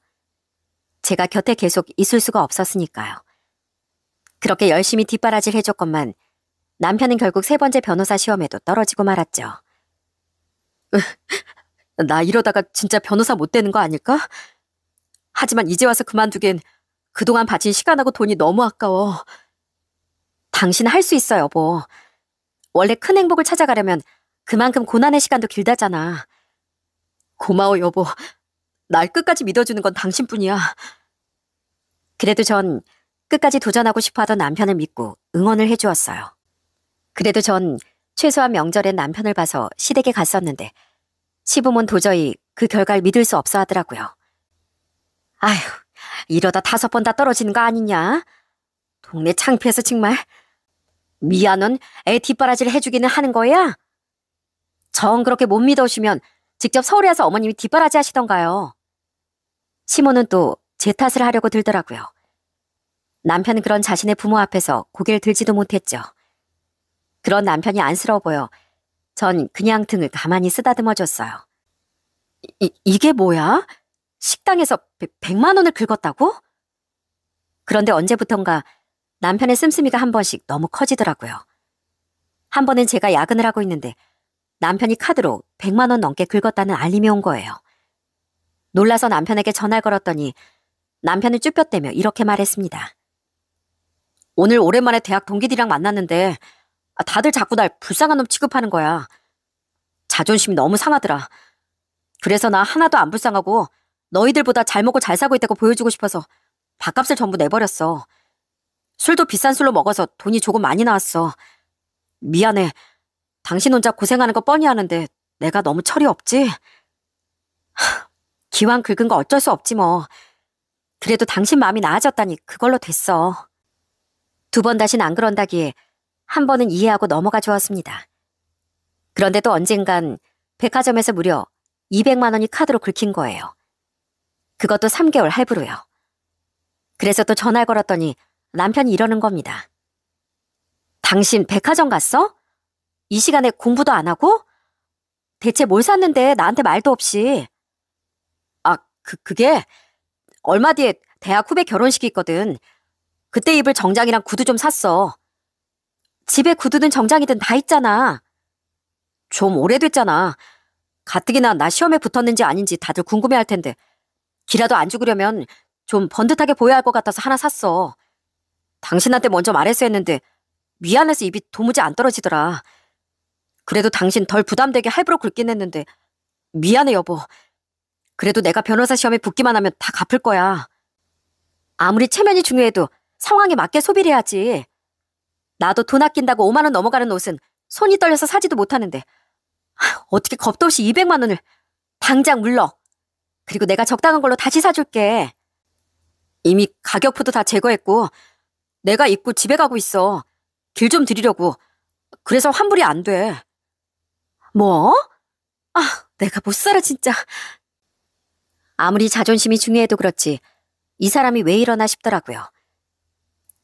제가 곁에 계속 있을 수가 없었으니까요. 그렇게 열심히 뒷바라지를 해줬건만 남편은 결국 3번째 변호사 시험에도 떨어지고 말았죠. 나 이러다가 진짜 변호사 못 되는 거 아닐까? 하지만 이제 와서 그만두기엔 그동안 바친 시간하고 돈이 너무 아까워. 당신 할 수 있어, 여보. 원래 큰 행복을 찾아가려면 그만큼 고난의 시간도 길다잖아. 고마워, 여보. 날 끝까지 믿어주는 건 당신뿐이야. 그래도 전 끝까지 도전하고 싶어하던 남편을 믿고 응원을 해주었어요. 그래도 전 최소한 명절엔 남편을 봐서 시댁에 갔었는데 시부모는 도저히 그 결과를 믿을 수 없어 하더라고요. 아휴, 이러다 5번 다 떨어지는 거 아니냐? 동네 창피해서 정말. 미아는 애 뒷바라지를 해주기는 하는 거야? 정 그렇게 못 믿어오시면 직접 서울에 와서 어머님이 뒷바라지 하시던가요. 시모는 또 제 탓을 하려고 들더라고요. 남편은 그런 자신의 부모 앞에서 고개를 들지도 못했죠. 그런 남편이 안쓰러워 보여 전 그냥 등을 가만히 쓰다듬어줬어요. 이게 뭐야? 식당에서 100만 원을 긁었다고? 그런데 언제부턴가 남편의 씀씀이가 한 번씩 너무 커지더라고요. 한 번은 제가 야근을 하고 있는데 남편이 카드로 100만 원 넘게 긁었다는 알림이 온 거예요. 놀라서 남편에게 전화를 걸었더니 남편은 쭈뼛대며 이렇게 말했습니다. 오늘 오랜만에 대학 동기들이랑 만났는데 다들 자꾸 날 불쌍한 놈 취급하는 거야. 자존심이 너무 상하더라. 그래서 나 하나도 안 불쌍하고 너희들보다 잘 먹고 잘 사고 있다고 보여주고 싶어서 밥값을 전부 내버렸어. 술도 비싼 술로 먹어서 돈이 조금 많이 나왔어. 미안해. 당신 혼자 고생하는 거 뻔히 아는데 내가 너무 철이 없지? 기왕 긁은 거 어쩔 수 없지 뭐. 그래도 당신 마음이 나아졌다니 그걸로 됐어. 2번 다신 안 그런다기에 한 번은 이해하고 넘어가 주었습니다. 그런데 또 언젠간 백화점에서 무려 200만 원이 카드로 긁힌 거예요. 그것도 3개월 할부로요. 그래서 또 전화를 걸었더니 남편이 이러는 겁니다. 당신 백화점 갔어? 이 시간에 공부도 안 하고? 대체 뭘 샀는데 나한테 말도 없이. 그게 얼마 뒤에 대학 후배 결혼식이 있거든. 그때 입을 정장이랑 구두 좀 샀어. 집에 구두든 정장이든 다 있잖아. 좀 오래됐잖아. 가뜩이나 나 시험에 붙었는지 아닌지 다들 궁금해할 텐데 길라도 안 죽으려면 좀 번듯하게 보여야 할 것 같아서 하나 샀어. 당신한테 먼저 말했어야 했는데 미안해서 입이 도무지 안 떨어지더라. 그래도 당신 덜 부담되게 할부로 긁긴 했는데 미안해 여보. 그래도 내가 변호사 시험에 붙기만 하면 다 갚을 거야. 아무리 체면이 중요해도 상황에 맞게 소비를 해야지. 나도 돈 아낀다고 5만 원 넘어가는 옷은 손이 떨려서 사지도 못하는데 어떻게 겁도 없이 200만 원을. 당장 물러. 그리고 내가 적당한 걸로 다시 사줄게. 이미 가격표도 다 제거했고 내가 입고 집에 가고 있어. 길 좀 드리려고. 그래서 환불이 안 돼. 뭐? 내가 못 살아 진짜. 아무리 자존심이 중요해도 그렇지 이 사람이 왜 이러나 싶더라고요.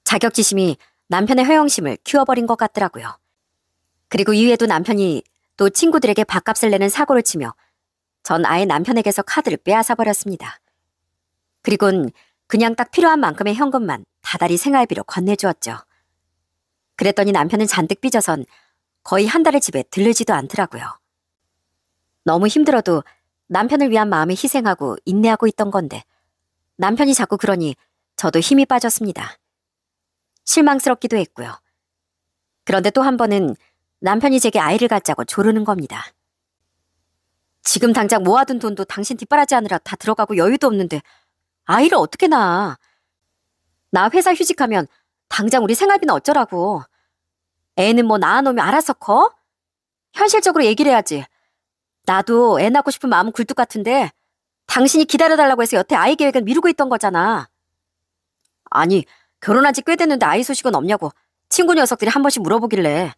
자격지심이 남편의 허영심을 키워버린 것 같더라고요. 그리고 이후에도 남편이 또 친구들에게 밥값을 내는 사고를 치며 전 아예 남편에게서 카드를 빼앗아 버렸습니다. 그리곤 그냥 딱 필요한 만큼의 현금만 다달이 생활비로 건네주었죠. 그랬더니 남편은 잔뜩 삐져선 거의 한 달을 집에 들르지도 않더라고요. 너무 힘들어도 남편을 위한 마음에 희생하고 인내하고 있던 건데 남편이 자꾸 그러니 저도 힘이 빠졌습니다. 실망스럽기도 했고요. 그런데 또 한 번은 남편이 제게 아이를 갖자고 조르는 겁니다. 지금 당장 모아둔 돈도 당신 뒷바라지 하느라 다 들어가고 여유도 없는데 아이를 어떻게 낳아. 나 회사 휴직하면 당장 우리 생활비는 어쩌라고. 애는 뭐 낳아놓으면 알아서 커? 현실적으로 얘기를 해야지. 나도 애 낳고 싶은 마음은 굴뚝 같은데 당신이 기다려달라고 해서 여태 아이 계획은 미루고 있던 거잖아. 아니, 결혼한 지 꽤 됐는데 아이 소식은 없냐고 친구 녀석들이 한 번씩 물어보길래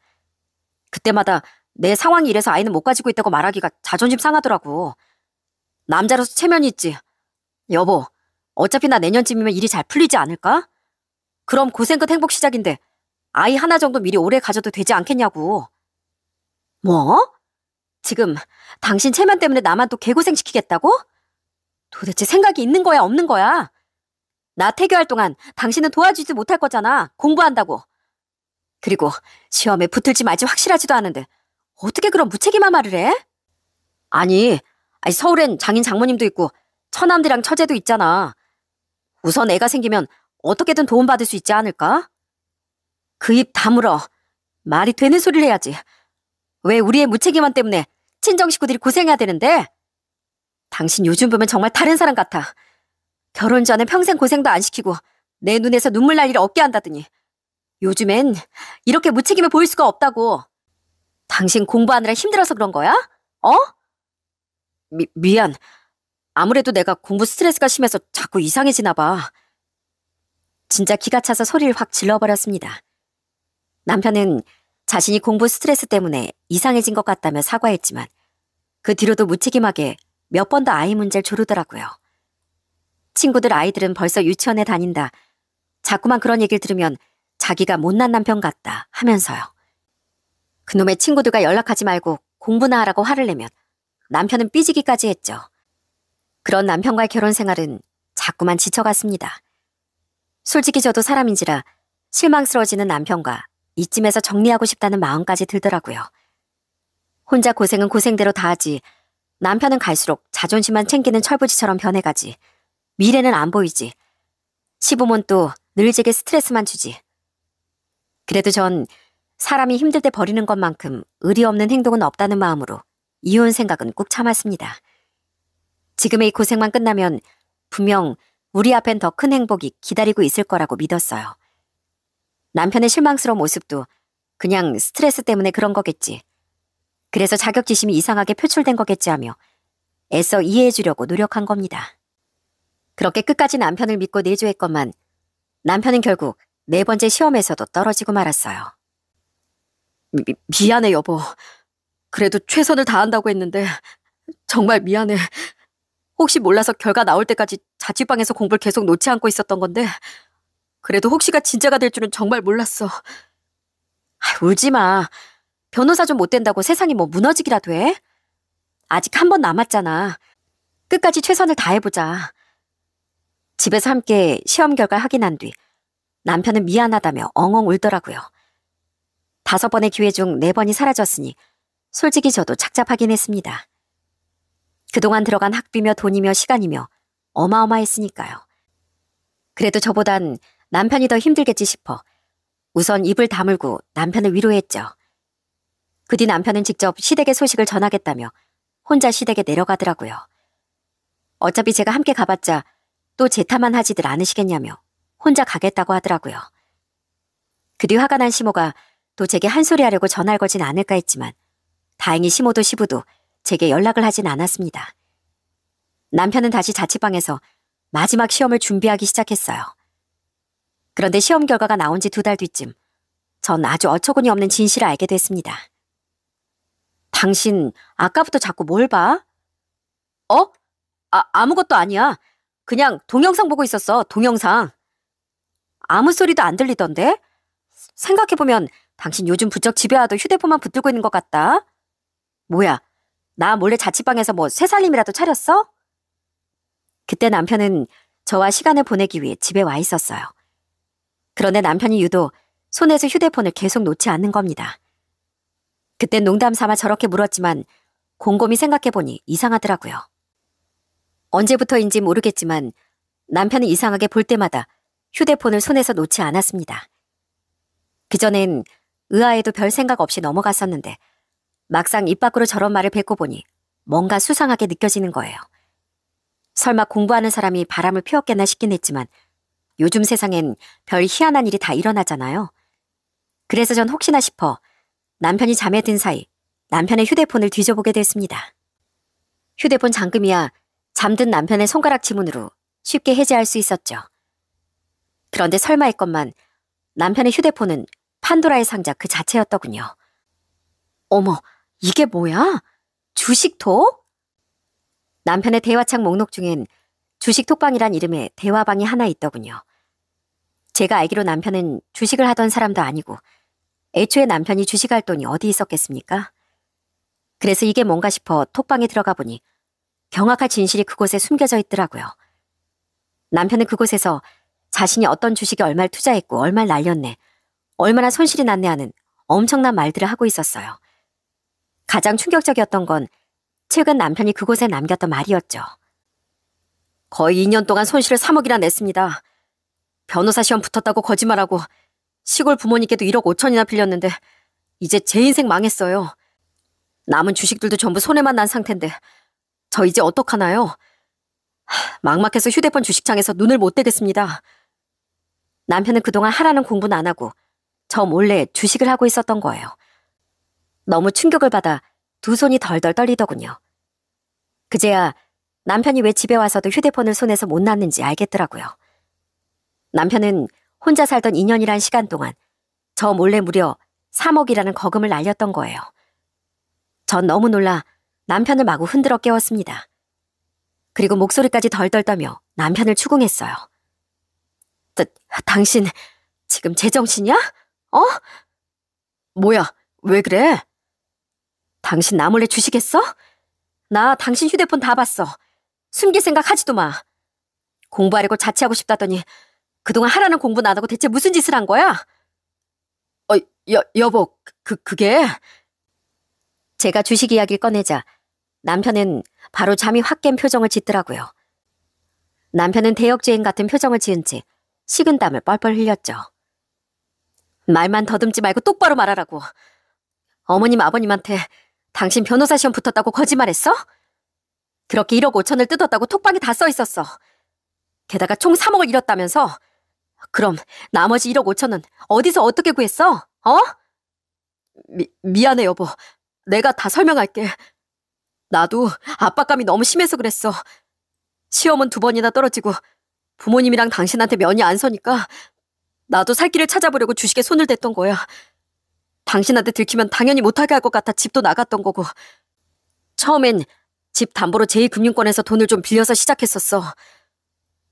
그때마다 내 상황이 이래서 아이는 못 가지고 있다고 말하기가 자존심 상하더라고. 남자로서 체면이 있지. 여보, 어차피 나 내년쯤이면 일이 잘 풀리지 않을까? 그럼 고생 끝 행복 시작인데 아이 하나 정도 미리 오래 가져도 되지 않겠냐고. 뭐? 지금 당신 체면 때문에 나만 또 개고생시키겠다고? 도대체 생각이 있는 거야 없는 거야? 나 태교할 동안 당신은 도와주지 못할 거잖아. 공부한다고. 그리고 시험에 붙을지 말지 확실하지도 않은데 어떻게 그런 무책임한 말을 해? 아니, 서울엔 장인 장모님도 있고 처남들이랑 처제도 있잖아. 우선 애가 생기면 어떻게든 도움받을 수 있지 않을까? 그 입 다물어. 말이 되는 소리를 해야지. 왜 우리의 무책임함 때문에 친정 식구들이 고생해야 되는데? 당신 요즘 보면 정말 다른 사람 같아. 결혼 전에 평생 고생도 안 시키고 내 눈에서 눈물 날 일을 없게 한다더니 요즘엔 이렇게 무책임해 보일 수가 없다고. 당신 공부하느라 힘들어서 그런 거야? 어? 미안. 아무래도 내가 공부 스트레스가 심해서 자꾸 이상해지나 봐. 진짜 기가 차서 소리를 확 질러버렸습니다. 남편은 자신이 공부 스트레스 때문에 이상해진 것 같다며 사과했지만 그 뒤로도 무책임하게 몇 번 더 아이 문제를 조르더라고요. 친구들 아이들은 벌써 유치원에 다닌다. 자꾸만 그런 얘기를 들으면 자기가 못난 남편 같다 하면서요. 그놈의 친구들과 연락하지 말고 공부나 하라고 화를 내면 남편은 삐지기까지 했죠. 그런 남편과의 결혼 생활은 자꾸만 지쳐갔습니다. 솔직히 저도 사람인지라 실망스러워지는 남편과 이쯤에서 정리하고 싶다는 마음까지 들더라고요. 혼자 고생은 고생대로 다 하지 남편은 갈수록 자존심만 챙기는 철부지처럼 변해가지. 미래는 안 보이지. 시부모는 또 늘 제게 스트레스만 주지. 그래도 전 사람이 힘들 때 버리는 것만큼 의리 없는 행동은 없다는 마음으로 이혼 생각은 꾹 참았습니다. 지금의 이 고생만 끝나면 분명 우리 앞엔 더 큰 행복이 기다리고 있을 거라고 믿었어요. 남편의 실망스러운 모습도 그냥 스트레스 때문에 그런 거겠지. 그래서 자격지심이 이상하게 표출된 거겠지 하며 애써 이해해주려고 노력한 겁니다. 그렇게 끝까지 남편을 믿고 내조했건만 남편은 결국 4번째 시험에서도 떨어지고 말았어요. 미안해 여보. 그래도 최선을 다한다고 했는데 정말 미안해. 혹시 몰라서 결과 나올 때까지 자취방에서 공부를 계속 놓지 않고 있었던 건데 그래도 혹시가 진짜가 될 줄은 정말 몰랐어. 울지 마. 변호사 좀 못 된다고 세상이 뭐 무너지기라도 해? 아직 한 번 남았잖아. 끝까지 최선을 다해보자. 집에서 함께 시험 결과 확인한 뒤 남편은 미안하다며 엉엉 울더라고요. 5번의 기회 중 4번이 사라졌으니 솔직히 저도 착잡하긴 했습니다. 그동안 들어간 학비며 돈이며 시간이며 어마어마했으니까요. 그래도 저보단 남편이 더 힘들겠지 싶어 우선 입을 다물고 남편을 위로했죠. 그 뒤 남편은 직접 시댁의 소식을 전하겠다며 혼자 시댁에 내려가더라고요. 어차피 제가 함께 가봤자 또 제 탓만 하지들 않으시겠냐며 혼자 가겠다고 하더라고요. 그 뒤 화가 난 시모가 또 제게 한 소리 하려고 전화를 걸진 않을까 했지만 다행히 시모도 시부도 제게 연락을 하진 않았습니다. 남편은 다시 자취방에서 마지막 시험을 준비하기 시작했어요. 그런데 시험 결과가 나온 지 2달 뒤쯤 전 아주 어처구니 없는 진실을 알게 됐습니다. 당신 아까부터 자꾸 뭘 봐? 아무것도 아니야. 그냥 동영상 보고 있었어, 동영상. 아무 소리도 안 들리던데? 생각해보면 당신 요즘 부쩍 집에 와도 휴대폰만 붙들고 있는 것 같다. 뭐야, 나 몰래 자취방에서 뭐 새살림이라도 차렸어? 그때 남편은 저와 시간을 보내기 위해 집에 와 있었어요. 그런데 남편이 유독 손에서 휴대폰을 계속 놓지 않는 겁니다. 그땐 농담 삼아 저렇게 물었지만 곰곰이 생각해보니 이상하더라고요. 언제부터인지 모르겠지만 남편은 이상하게 볼 때마다 휴대폰을 손에서 놓지 않았습니다. 그전엔 의아해도 별 생각 없이 넘어갔었는데 막상 입 밖으로 저런 말을 뱉고 보니 뭔가 수상하게 느껴지는 거예요. 설마 공부하는 사람이 바람을 피웠겠나 싶긴 했지만 요즘 세상엔 별 희한한 일이 다 일어나잖아요. 그래서 전 혹시나 싶어 남편이 잠에 든 사이 남편의 휴대폰을 뒤져보게 됐습니다. 휴대폰 잠금이야 잠든 남편의 손가락 지문으로 쉽게 해제할 수 있었죠. 그런데 설마 했건만 남편의 휴대폰은 판도라의 상자 그 자체였더군요. 어머, 이게 뭐야? 주식톡? 남편의 대화창 목록 중엔 주식톡방이란 이름의 대화방이 하나 있더군요. 제가 알기로 남편은 주식을 하던 사람도 아니고 애초에 남편이 주식할 돈이 어디 있었겠습니까? 그래서 이게 뭔가 싶어 톡방에 들어가 보니 경악할 진실이 그곳에 숨겨져 있더라고요. 남편은 그곳에서 자신이 어떤 주식에 얼마를 투자했고 얼마를 날렸네, 얼마나 손실이 났네 하는 엄청난 말들을 하고 있었어요. 가장 충격적이었던 건 최근 남편이 그곳에 남겼던 말이었죠. 거의 2년 동안 손실을 3억이나 냈습니다. 변호사 시험 붙었다고 거짓말하고 시골 부모님께도 1억 5천이나 빌렸는데 이제 제 인생 망했어요. 남은 주식들도 전부 손해만 난 상태인데 저 이제 어떡하나요? 막막해서 휴대폰 주식창에서 눈을 못 떼겠습니다. 남편은 그동안 하라는 공부는 안 하고 저 몰래 주식을 하고 있었던 거예요. 너무 충격을 받아 두 손이 덜덜 떨리더군요. 그제야 남편이 왜 집에 와서도 휴대폰을 손에서 못 놨는지 알겠더라고요. 남편은 혼자 살던 2년이란 시간 동안 저 몰래 무려 3억이라는 거금을 날렸던 거예요. 전 너무 놀라 남편을 마구 흔들어 깨웠습니다. 그리고 목소리까지 덜덜 떨며 남편을 추궁했어요. 당신 지금 제정신이야? 뭐야, 왜 그래? 당신 나 몰래 주식했어? 나 당신 휴대폰 다 봤어. 숨길 생각 하지도 마. 공부하려고 자취하고 싶다더니 그동안 하라는 공부는 안 하고 대체 무슨 짓을 한 거야? 여보, 그게... 제가 주식 이야기를 꺼내자 남편은 바로 잠이 확 깬 표정을 짓더라고요. 남편은 대역죄인 같은 표정을 지은 채 식은땀을 뻘뻘 흘렸죠. 말만 더듬지 말고 똑바로 말하라고. 어머님 아버님한테 당신 변호사 시험 붙었다고 거짓말했어? 그렇게 1억 5천을 뜯었다고 톡방에 다 써 있었어. 게다가 총 3억을 잃었다면서? 그럼 나머지 1억 5천은 어디서 어떻게 구했어? 미안해 여보. 내가 다 설명할게. 나도 압박감이 너무 심해서 그랬어. 시험은 2번이나 떨어지고 부모님이랑 당신한테 면이 안 서니까 나도 살 길을 찾아보려고 주식에 손을 댔던 거야. 당신한테 들키면 당연히 못하게 할 것 같아 집도 나갔던 거고. 처음엔 집 담보로 제2금융권에서 돈을 좀 빌려서 시작했었어.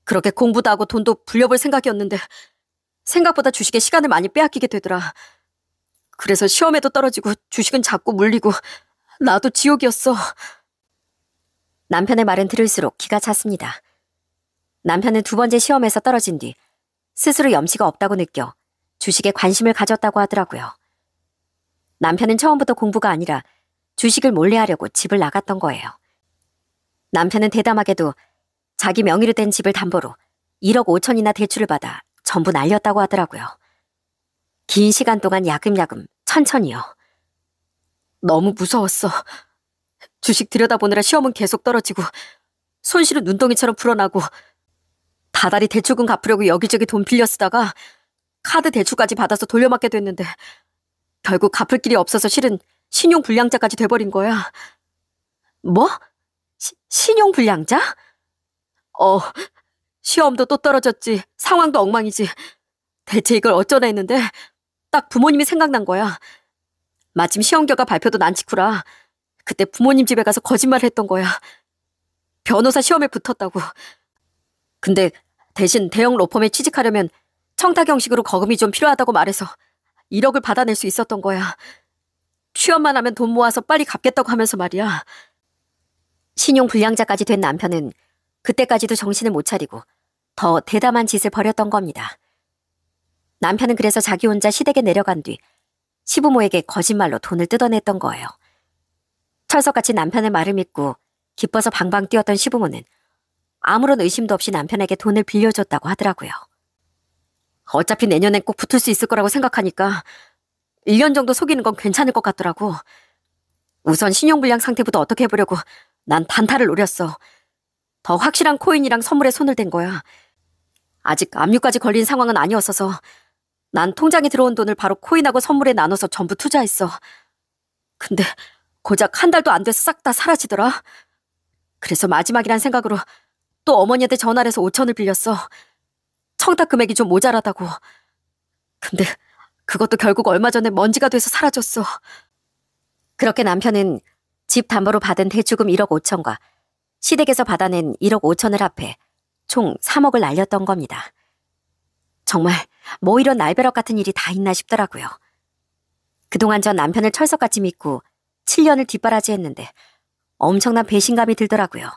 그렇게 공부도 하고 돈도 불려볼 생각이었는데 생각보다 주식에 시간을 많이 빼앗기게 되더라. 그래서 시험에도 떨어지고 주식은 자꾸 물리고 나도 지옥이었어. 남편의 말은 들을수록 기가 찼습니다. 남편은 2번째 시험에서 떨어진 뒤 스스로 염치가 없다고 느껴 주식에 관심을 가졌다고 하더라고요. 남편은 처음부터 공부가 아니라 주식을 몰래 하려고 집을 나갔던 거예요. 남편은 대담하게도 자기 명의로 된 집을 담보로 1억 5천이나 대출을 받아 전부 날렸다고 하더라고요. 긴 시간 동안 야금야금 천천히요. 너무 무서웠어. 주식 들여다보느라 시험은 계속 떨어지고 손실은 눈덩이처럼 불어나고 다달이 대출금 갚으려고 여기저기 돈 빌려 쓰다가 카드 대출까지 받아서 돌려막게 됐는데 결국 갚을 길이 없어서 실은 신용불량자까지 돼버린 거야. 뭐? 신용불량자? 시험도 또 떨어졌지. 상황도 엉망이지. 대체 이걸 어쩌나 했는데 딱 부모님이 생각난 거야. 마침 시험 결과 발표도 난 직후라 그때 부모님 집에 가서 거짓말을 했던 거야. 변호사 시험에 붙었다고. 근데 대신 대형 로펌에 취직하려면 청탁 형식으로 거금이 좀 필요하다고 말해서 1억을 받아낼 수 있었던 거야. 취업만 하면 돈 모아서 빨리 갚겠다고 하면서 말이야. 신용불량자까지 된 남편은 그때까지도 정신을 못 차리고 더 대담한 짓을 벌였던 겁니다. 남편은 그래서 자기 혼자 시댁에 내려간 뒤 시부모에게 거짓말로 돈을 뜯어냈던 거예요. 철석같이 남편의 말을 믿고 기뻐서 방방 뛰었던 시부모는 아무런 의심도 없이 남편에게 돈을 빌려줬다고 하더라고요. 어차피 내년엔 꼭 붙을 수 있을 거라고 생각하니까 1년 정도 속이는 건 괜찮을 것 같더라고. 우선 신용불량 상태부터 어떻게 해보려고 난 단타를 노렸어. 더 확실한 코인이랑 선물에 손을 댄 거야. 아직 압류까지 걸린 상황은 아니었어서 난 통장에 들어온 돈을 바로 코인하고 선물에 나눠서 전부 투자했어. 근데 고작 한 달도 안 돼서 싹 다 사라지더라. 그래서 마지막이란 생각으로 또 어머니한테 전화를 해서 5천을 빌렸어. 청탁 금액이 좀 모자라다고. 근데 그것도 결국 얼마 전에 먼지가 돼서 사라졌어. 그렇게 남편은 집 담보로 받은 대출금 1억 5천과 시댁에서 받아낸 1억 5천을 합해 총 3억을 날렸던 겁니다. 정말 뭐 이런 날벼락 같은 일이 다 있나 싶더라고요. 그동안 전 남편을 철석같이 믿고 7년을 뒷바라지했는데 엄청난 배신감이 들더라고요.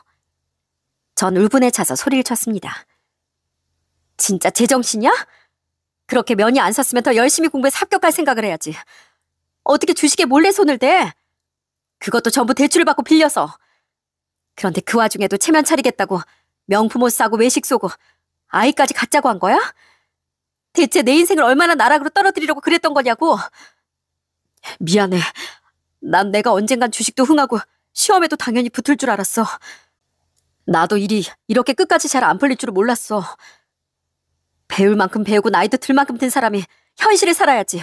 전 울분에 차서 소리를 쳤습니다. 진짜 제정신이야? 그렇게 면이 안 섰으면 더 열심히 공부해서 합격할 생각을 해야지. 어떻게 주식에 몰래 손을 대? 그것도 전부 대출을 받고 빌려서. 그런데 그 와중에도 체면 차리겠다고 명품 옷 사고 외식 쏘고 아이까지 갖자고 한 거야? 대체 내 인생을 얼마나 나락으로 떨어뜨리려고 그랬던 거냐고. 미안해. 난 내가 언젠간 주식도 흥하고 시험에도 당연히 붙을 줄 알았어. 나도 일이 이렇게 끝까지 잘 안 풀릴 줄은 몰랐어. 배울 만큼 배우고 나이도 들 만큼 든 사람이 현실을 살아야지.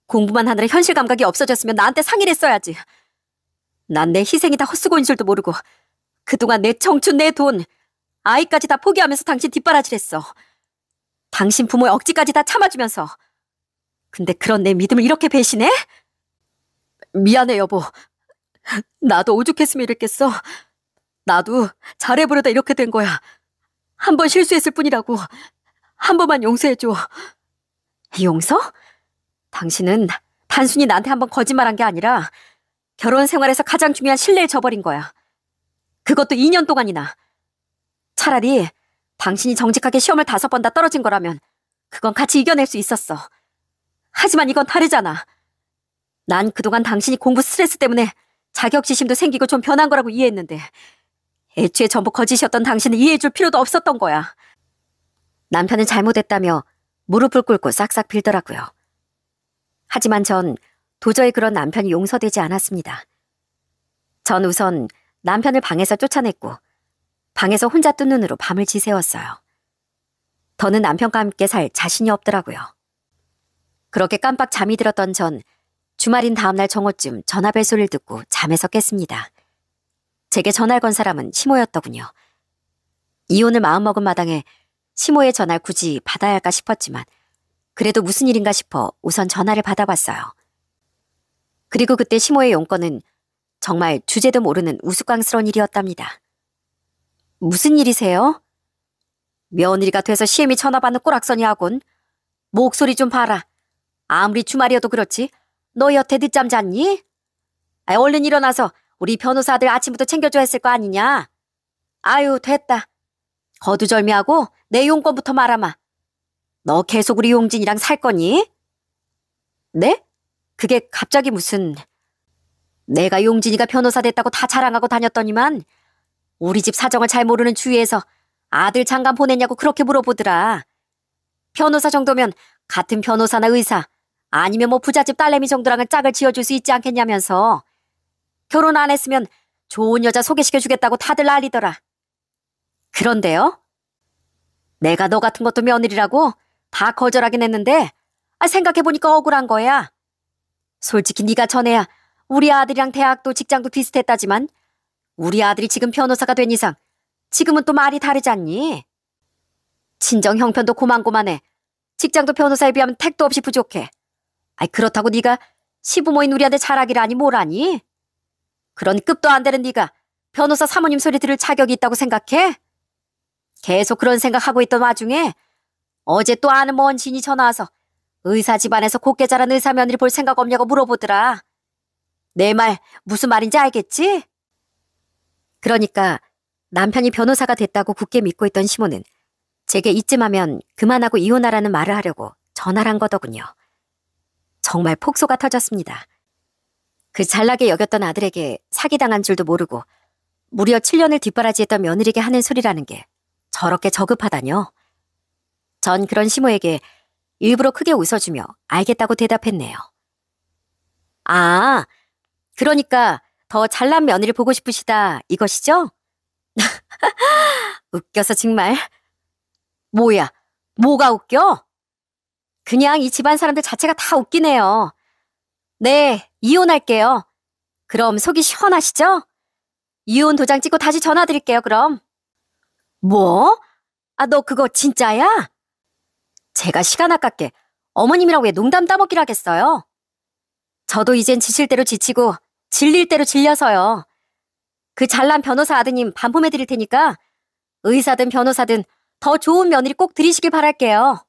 공부만 하느라 현실 감각이 없어졌으면 나한테 상의를 했어야지. 난 내 희생이 다 헛수고인 줄도 모르고 그동안 내 청춘, 내 돈, 아이까지 다 포기하면서 당신 뒷바라지했어. 당신 부모의 억지까지 다 참아주면서. 근데 그런 내 믿음을 이렇게 배신해? 미안해 여보. 나도 오죽했으면 이랬겠어. 나도 잘해보려다 이렇게 된 거야. 한 번 실수했을 뿐이라고. 한 번만 용서해줘. 용서? 당신은 단순히 나한테 한 번 거짓말한 게 아니라 결혼 생활에서 가장 중요한 신뢰를 저버린 거야. 그것도 2년 동안이나. 차라리 당신이 정직하게 시험을 5번 다 떨어진 거라면 그건 같이 이겨낼 수 있었어. 하지만 이건 다르잖아. 난 그동안 당신이 공부 스트레스 때문에 자격지심도 생기고 좀 변한 거라고 이해했는데 애초에 전부 거짓이었던 당신을 이해해줄 필요도 없었던 거야. 남편은 잘못했다며 무릎을 꿇고 싹싹 빌더라고요. 하지만 전 도저히 그런 남편이 용서되지 않았습니다. 전 우선 남편을 방에서 쫓아냈고 방에서 혼자 뜬 눈으로 밤을 지새웠어요. 더는 남편과 함께 살 자신이 없더라고요. 그렇게 깜빡 잠이 들었던 전 주말인 다음날 정오쯤 전화벨 소리를 듣고 잠에서 깼습니다. 제게 전화를 건 사람은 시모였더군요. 이혼을 마음먹은 마당에 시모의 전화를 굳이 받아야 할까 싶었지만 그래도 무슨 일인가 싶어 우선 전화를 받아봤어요. 그리고 그때 시모의 용건은 정말 주제도 모르는 우스꽝스러운 일이었답니다. 무슨 일이세요? 며느리가 돼서 시엠이 전화 받는 꼬락서니 하곤. 목소리 좀 봐라. 아무리 주말이어도 그렇지 너 여태 늦잠 잤니? 얼른 일어나서 우리 변호사 아들 아침부터 챙겨줘야 했을 거 아니냐? 아유 됐다. 거두절미하고 내 용건부터 말아마. 너 계속 우리 용진이랑 살 거니? 네? 그게 갑자기 무슨... 내가 용진이가 변호사 됐다고 다 자랑하고 다녔더니만 우리 집 사정을 잘 모르는 주위에서 아들 장가 보냈냐고 그렇게 물어보더라. 변호사 정도면 같은 변호사나 의사, 아니면 뭐 부잣집 딸내미 정도랑은 짝을 지어줄 수 있지 않겠냐면서. 결혼 안 했으면 좋은 여자 소개시켜주겠다고 다들 난리더라. 그런데요? 내가 너 같은 것도 며느리라고 다 거절하긴 했는데 생각해보니까 억울한 거야. 솔직히 네가 전에야 우리 아들이랑 대학도 직장도 비슷했다지만 우리 아들이 지금 변호사가 된 이상 지금은 또 말이 다르잖니. 친정 형편도 고만고만해. 직장도 변호사에 비하면 택도 없이 부족해. 그렇다고 네가 시부모인 우리한테 잘하기라니 뭐라니? 그런 급도 안 되는 네가 변호사 사모님 소리 들을 자격이 있다고 생각해? 계속 그런 생각하고 있던 와중에 어제 또 아는 먼 지인이 전화와서 의사 집안에서 곱게 자란 의사 며느리 볼 생각 없냐고 물어보더라. 내 말 무슨 말인지 알겠지? 그러니까 남편이 변호사가 됐다고 굳게 믿고 있던 시모는 제게 이쯤 하면 그만하고 이혼하라는 말을 하려고 전화를 한 거더군요. 정말 폭소가 터졌습니다. 그 잘나게 여겼던 아들에게 사기당한 줄도 모르고 무려 7년을 뒷바라지했던 며느리에게 하는 소리라는 게 저렇게 저급하다뇨. 전 그런 시모에게 일부러 크게 웃어주며 알겠다고 대답했네요. 아, 그러니까 더 잘난 며느리 보고 싶으시다 이것이죠? 웃겨서 정말. 뭐야, 뭐가 웃겨? 그냥 이 집안 사람들 자체가 다 웃기네요. 네, 이혼할게요. 그럼 속이 시원하시죠? 이혼 도장 찍고 다시 전화 드릴게요, 그럼. 뭐? 너 그거 진짜야? 제가 시간 아깝게 어머님이랑 왜 농담 따먹기를 하겠어요? 저도 이젠 지칠 대로 지치고 질릴 대로 질려서요. 그 잘난 변호사 아드님 반품해 드릴 테니까 의사든 변호사든 더 좋은 며느리 꼭 들이시길 바랄게요.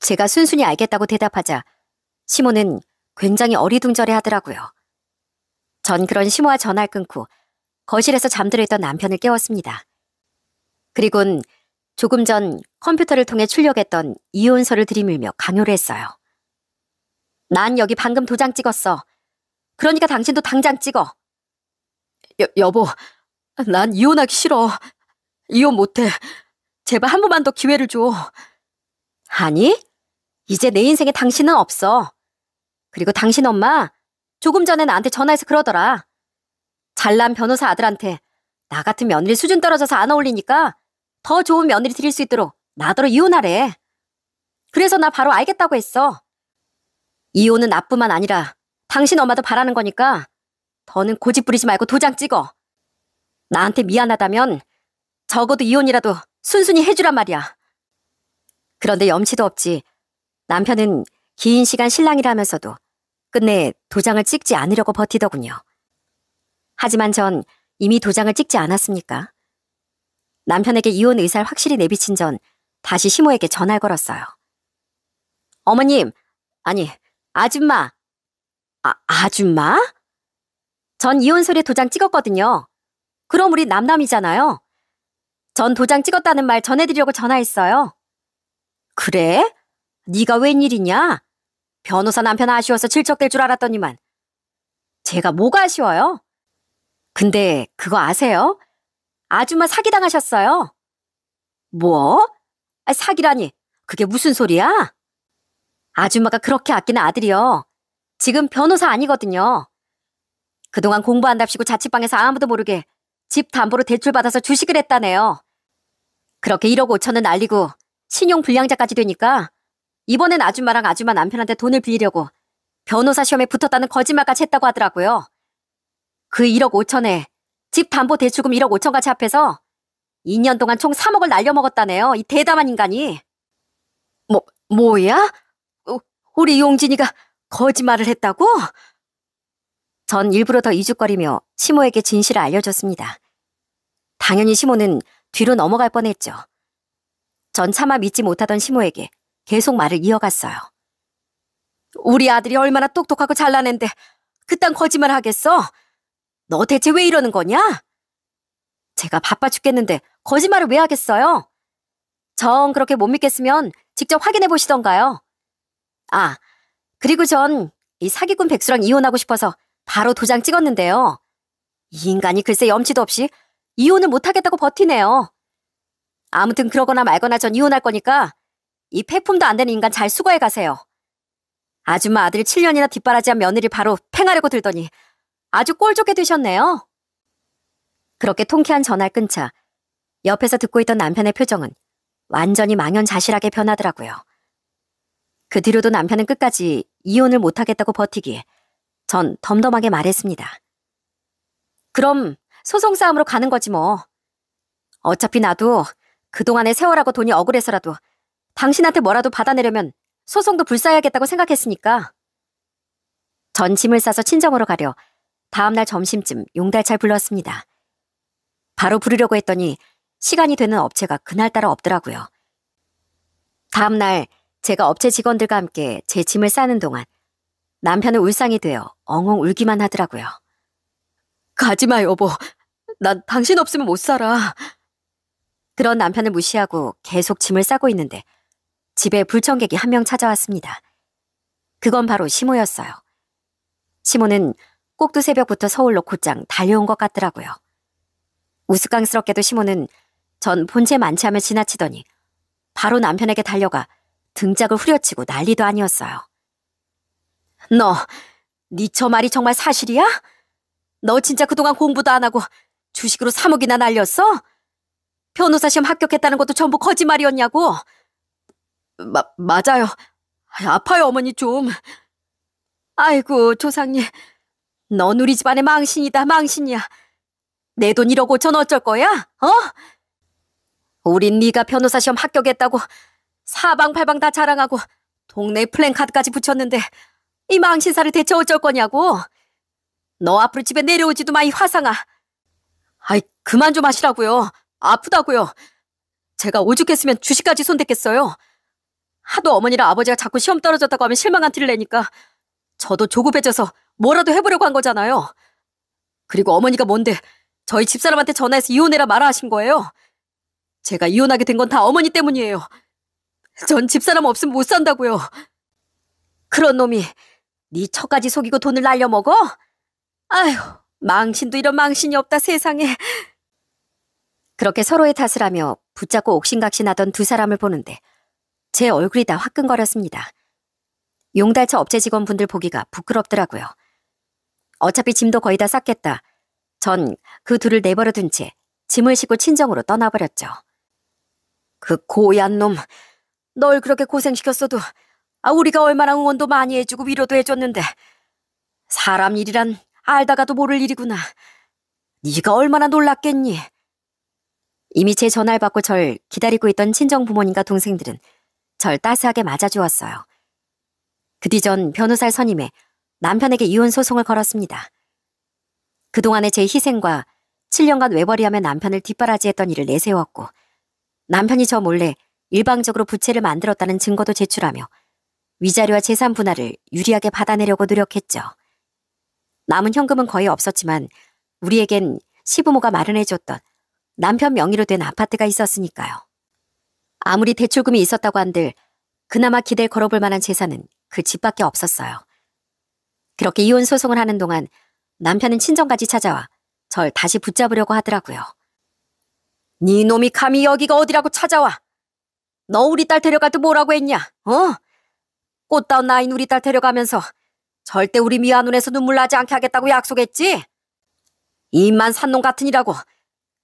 제가 순순히 알겠다고 대답하자 시모는 굉장히 어리둥절해 하더라고요. 전 그런 시모와 전화를 끊고 거실에서 잠들어 있던 남편을 깨웠습니다. 그리곤 조금 전 컴퓨터를 통해 출력했던 이혼서를 들이밀며 강요를 했어요. 난 여기 방금 도장 찍었어. 그러니까 당신도 당장 찍어. 여보, 난 이혼하기 싫어. 이혼 못해. 제발 한 번만 더 기회를 줘. 아니, 이제 내 인생에 당신은 없어. 그리고 당신 엄마 조금 전에 나한테 전화해서 그러더라. 잘난 변호사 아들한테 나 같은 며느리 수준 떨어져서 안 어울리니까 더 좋은 며느리 드릴 수 있도록 나더러 이혼하래. 그래서 나 바로 알겠다고 했어. 이혼은 나뿐만 아니라 당신 엄마도 바라는 거니까 더는 고집 부리지 말고 도장 찍어. 나한테 미안하다면 적어도 이혼이라도 순순히 해주란 말이야. 그런데 염치도 없지 남편은 긴 시간 신랑이라면서도 끝내 도장을 찍지 않으려고 버티더군요. 하지만 전 이미 도장을 찍지 않았습니까? 남편에게 이혼 의사를 확실히 내비친 전 다시 시모에게 전화를 걸었어요. 어머님, 아니 아줌마. 아줌마? 전 이혼서류에 도장 찍었거든요. 그럼 우리 남남이잖아요. 전 도장 찍었다는 말 전해드리려고 전화했어요. 그래? 네가 웬일이냐? 변호사 남편 아쉬워서 질척될 줄 알았더니만. 제가 뭐가 아쉬워요? 근데 그거 아세요? 아줌마 사기당하셨어요. 뭐? 사기라니 그게 무슨 소리야? 아줌마가 그렇게 아끼는 아들이요. 지금 변호사 아니거든요. 그동안 공부한답시고 자취방에서 아무도 모르게 집 담보로 대출받아서 주식을 했다네요. 그렇게 1억 5천은 날리고 신용 불량자까지 되니까 이번엔 아줌마랑 아줌마 남편한테 돈을 빌리려고 변호사 시험에 붙었다는 거짓말까지 했다고 하더라고요. 그 1억 5천에 집 담보 대출금 1억 5천까지 합해서 2년 동안 총 3억을 날려먹었다네요. 이 대담한 인간이. 뭐야? 우리 용진이가 거짓말을 했다고? 전 일부러 더 이죽거리며 시모에게 진실을 알려줬습니다. 당연히 시모는 뒤로 넘어갈 뻔했죠. 전 차마 믿지 못하던 시모에게 계속 말을 이어갔어요. 우리 아들이 얼마나 똑똑하고 잘나는데 그딴 거짓말 하겠어? 너 대체 왜 이러는 거냐? 제가 바빠 죽겠는데 거짓말을 왜 하겠어요? 정 그렇게 못 믿겠으면 직접 확인해 보시던가요. 그리고 전 이 사기꾼 백수랑 이혼하고 싶어서 바로 도장 찍었는데요. 이 인간이 글쎄 염치도 없이 이혼을 못하겠다고 버티네요. 아무튼 그러거나 말거나 전 이혼할 거니까 이 폐품도 안 되는 인간 잘 수거해 가세요. 아줌마 아들이 7년이나 뒷바라지한 며느리 바로 팽하려고 들더니 아주 꼴좋게 되셨네요. 그렇게 통쾌한 전화를 끊자 옆에서 듣고 있던 남편의 표정은 완전히 망연자실하게 변하더라고요. 그 뒤로도 남편은 끝까지 이혼을 못하겠다고 버티기에 전 덤덤하게 말했습니다. 그럼 소송 싸움으로 가는 거지 뭐. 어차피 나도 그동안의 세월하고 돈이 억울해서라도 당신한테 뭐라도 받아내려면 소송도 불사해야겠다고 생각했으니까. 전 짐을 싸서 친정으로 가려 다음날 점심쯤 용달차를 불렀습니다. 바로 부르려고 했더니 시간이 되는 업체가 그날따라 없더라고요. 다음날 제가 업체 직원들과 함께 제 짐을 싸는 동안 남편은 울상이 되어 엉엉 울기만 하더라고요. 가지마 여보. 난 당신 없으면 못 살아. 그런 남편을 무시하고 계속 짐을 싸고 있는데 집에 불청객이 한 명 찾아왔습니다. 그건 바로 시모였어요. 시모는 꼭두 새벽부터 서울로 곧장 달려온 것 같더라고요. 우스꽝스럽게도 시모는 전 본체 만취하며 지나치더니 바로 남편에게 달려가 등짝을 후려치고 난리도 아니었어요. 니 저 말이 정말 사실이야? 너 진짜 그동안 공부도 안 하고 주식으로 3억이나 날렸어? 변호사 시험 합격했다는 것도 전부 거짓말이었냐고? 맞아요. 아파요 어머니 좀. 아이고 조상님, 넌 우리 집안의 망신이다 망신이야. 내 돈 1억 5천 어쩔 거야? 어? 우린 네가 변호사 시험 합격했다고 사방팔방 다 자랑하고 동네 플랜카드까지 붙였는데 이 망신사를 대체 어쩔 거냐고. 너 앞으로 집에 내려오지도 마 이 화상아. 아이 그만 좀 하시라고요. 아프다고요. 제가 오죽했으면 주식까지 손댔겠어요. 하도 어머니랑 아버지가 자꾸 시험 떨어졌다고 하면 실망한 티를 내니까 저도 조급해져서 뭐라도 해보려고 한 거잖아요. 그리고 어머니가 뭔데 저희 집사람한테 전화해서 이혼해라 말아 하신 거예요. 제가 이혼하게 된 건 다 어머니 때문이에요. 전 집사람 없으면 못 산다고요. 그런 놈이 네 처까지 속이고 돈을 날려먹어? 아휴, 망신도 이런 망신이 없다 세상에. 그렇게 서로의 탓을 하며 붙잡고 옥신각신하던 두 사람을 보는데 제 얼굴이 다 화끈거렸습니다. 용달차 업체 직원분들 보기가 부끄럽더라고요. 어차피 짐도 거의 다 쌌겠다. 전 그 둘을 내버려 둔 채 짐을 싣고 친정으로 떠나버렸죠. 그 고얀 놈, 널 그렇게 고생시켰어도 우리가 얼마나 응원도 많이 해주고 위로도 해줬는데 사람 일이란 알다가도 모를 일이구나. 네가 얼마나 놀랐겠니? 이미 제 전화를 받고 절 기다리고 있던 친정 부모님과 동생들은 절 따스하게 맞아주었어요. 그 뒤 전 변호사를 선임해 남편에게 이혼 소송을 걸었습니다. 그동안의 제 희생과 7년간 외벌이하며 남편을 뒷바라지했던 일을 내세웠고 남편이 저 몰래 일방적으로 부채를 만들었다는 증거도 제출하며 위자료와 재산 분할을 유리하게 받아내려고 노력했죠. 남은 현금은 거의 없었지만 우리에겐 시부모가 마련해줬던 남편 명의로 된 아파트가 있었으니까요. 아무리 대출금이 있었다고 한들 그나마 기댈 걸어볼 만한 재산은 그 집밖에 없었어요. 그렇게 이혼 소송을 하는 동안 남편은 친정까지 찾아와 절 다시 붙잡으려고 하더라고요. 네 놈이 감히 여기가 어디라고 찾아와. 너 우리 딸 데려갈 때 뭐라고 했냐? 어? 꽃다운 나인 우리 딸 데려가면서 절대 우리 미아 눈에서 눈물 나지 않게 하겠다고 약속했지? 입만 산 놈 같으니라고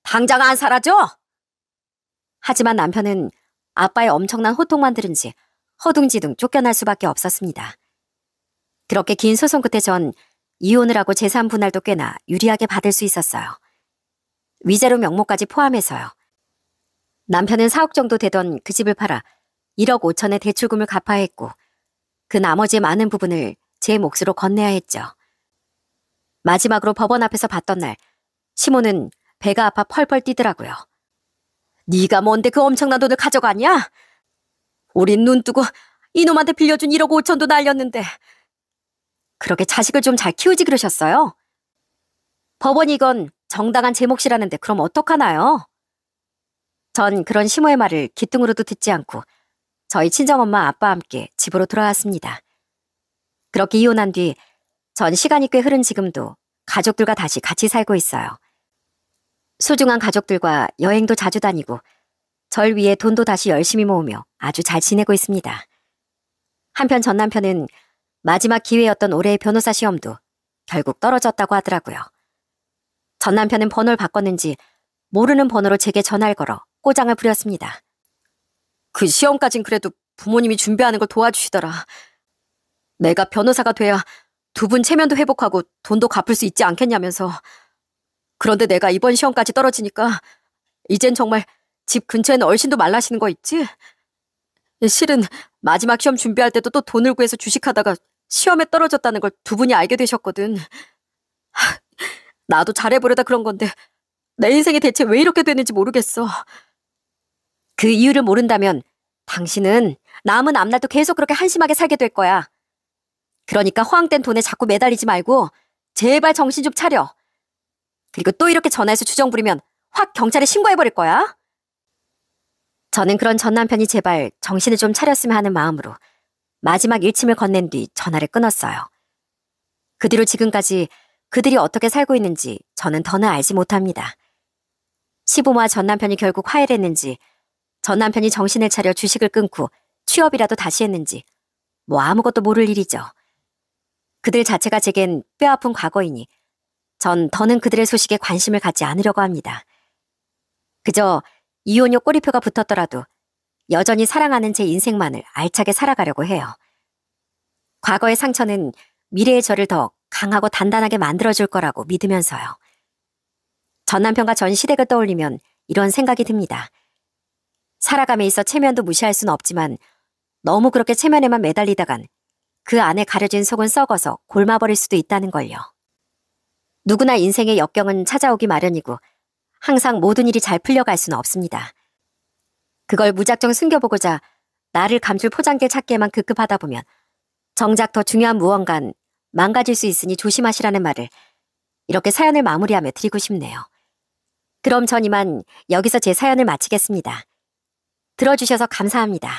당장 안 사라져? 하지만 남편은 아빠의 엄청난 호통만 들은지 허둥지둥 쫓겨날 수밖에 없었습니다. 그렇게 긴 소송 끝에 전 이혼을 하고 재산 분할도 꽤나 유리하게 받을 수 있었어요. 위자료 명목까지 포함해서요. 남편은 4억 정도 되던 그 집을 팔아 1억 5천의 대출금을 갚아야 했고 그 나머지 많은 부분을 제 몫으로 건네야 했죠. 마지막으로 법원 앞에서 봤던 날 시모는 배가 아파 펄펄 뛰더라고요. 네가 뭔데 그 엄청난 돈을 가져가냐? 우린 눈 뜨고 이놈한테 빌려준 1억 5천도 날렸는데. 그렇게 자식을 좀 잘 키우지 그러셨어요? 법원이 이건 정당한 제 몫이라는데 그럼 어떡하나요? 전 그런 시모의 말을 귀뚱으로도 듣지 않고 저희 친정엄마 아빠와 함께 집으로 돌아왔습니다. 그렇게 이혼한 뒤 전 시간이 꽤 흐른 지금도 가족들과 다시 같이 살고 있어요. 소중한 가족들과 여행도 자주 다니고 절 위해 돈도 다시 열심히 모으며 아주 잘 지내고 있습니다. 한편 전 남편은 마지막 기회였던 올해의 변호사 시험도 결국 떨어졌다고 하더라고요. 전 남편은 번호를 바꿨는지 모르는 번호로 제게 전화를 걸어 꼬장을 부렸습니다. 그 시험까진 그래도 부모님이 준비하는 걸 도와주시더라. 내가 변호사가 돼야 두 분 체면도 회복하고 돈도 갚을 수 있지 않겠냐면서. 그런데 내가 이번 시험까지 떨어지니까 이젠 정말 집 근처에는 얼씬도 말라시는 거 있지? 실은 마지막 시험 준비할 때도 또 돈을 구해서 주식하다가 시험에 떨어졌다는 걸 두 분이 알게 되셨거든. 나도 잘해보려다 그런 건데 내 인생이 대체 왜 이렇게 되는지 모르겠어. 그 이유를 모른다면 당신은 남은 앞날도 계속 그렇게 한심하게 살게 될 거야. 그러니까 허황된 돈에 자꾸 매달리지 말고 제발 정신 좀 차려. 그리고 또 이렇게 전화해서 주정 부리면 확 경찰에 신고해버릴 거야. 저는 그런 전 남편이 제발 정신을 좀 차렸으면 하는 마음으로 마지막 일침을 건넨 뒤 전화를 끊었어요. 그 뒤로 지금까지 그들이 어떻게 살고 있는지 저는 더는 알지 못합니다. 시부모와 전 남편이 결국 화해를 했는지, 전 남편이 정신을 차려 주식을 끊고 취업이라도 다시 했는지 뭐 아무것도 모를 일이죠. 그들 자체가 제겐 뼈아픈 과거이니 전 더는 그들의 소식에 관심을 갖지 않으려고 합니다. 그저 이혼료 꼬리표가 붙었더라도 여전히 사랑하는 제 인생만을 알차게 살아가려고 해요. 과거의 상처는 미래의 저를 더 강하고 단단하게 만들어줄 거라고 믿으면서요. 전 남편과 전 시댁을 떠올리면 이런 생각이 듭니다. 살아감에 있어 체면도 무시할 수는 없지만 너무 그렇게 체면에만 매달리다간 그 안에 가려진 속은 썩어서 골마버릴 수도 있다는 걸요. 누구나 인생의 역경은 찾아오기 마련이고 항상 모든 일이 잘 풀려갈 수는 없습니다. 그걸 무작정 숨겨보고자 나를 감출 포장지를 찾기에만 급급하다 보면 정작 더 중요한 무언간 망가질 수 있으니 조심하시라는 말을 이렇게 사연을 마무리하며 드리고 싶네요. 그럼 전 이만 여기서 제 사연을 마치겠습니다. 들어주셔서 감사합니다.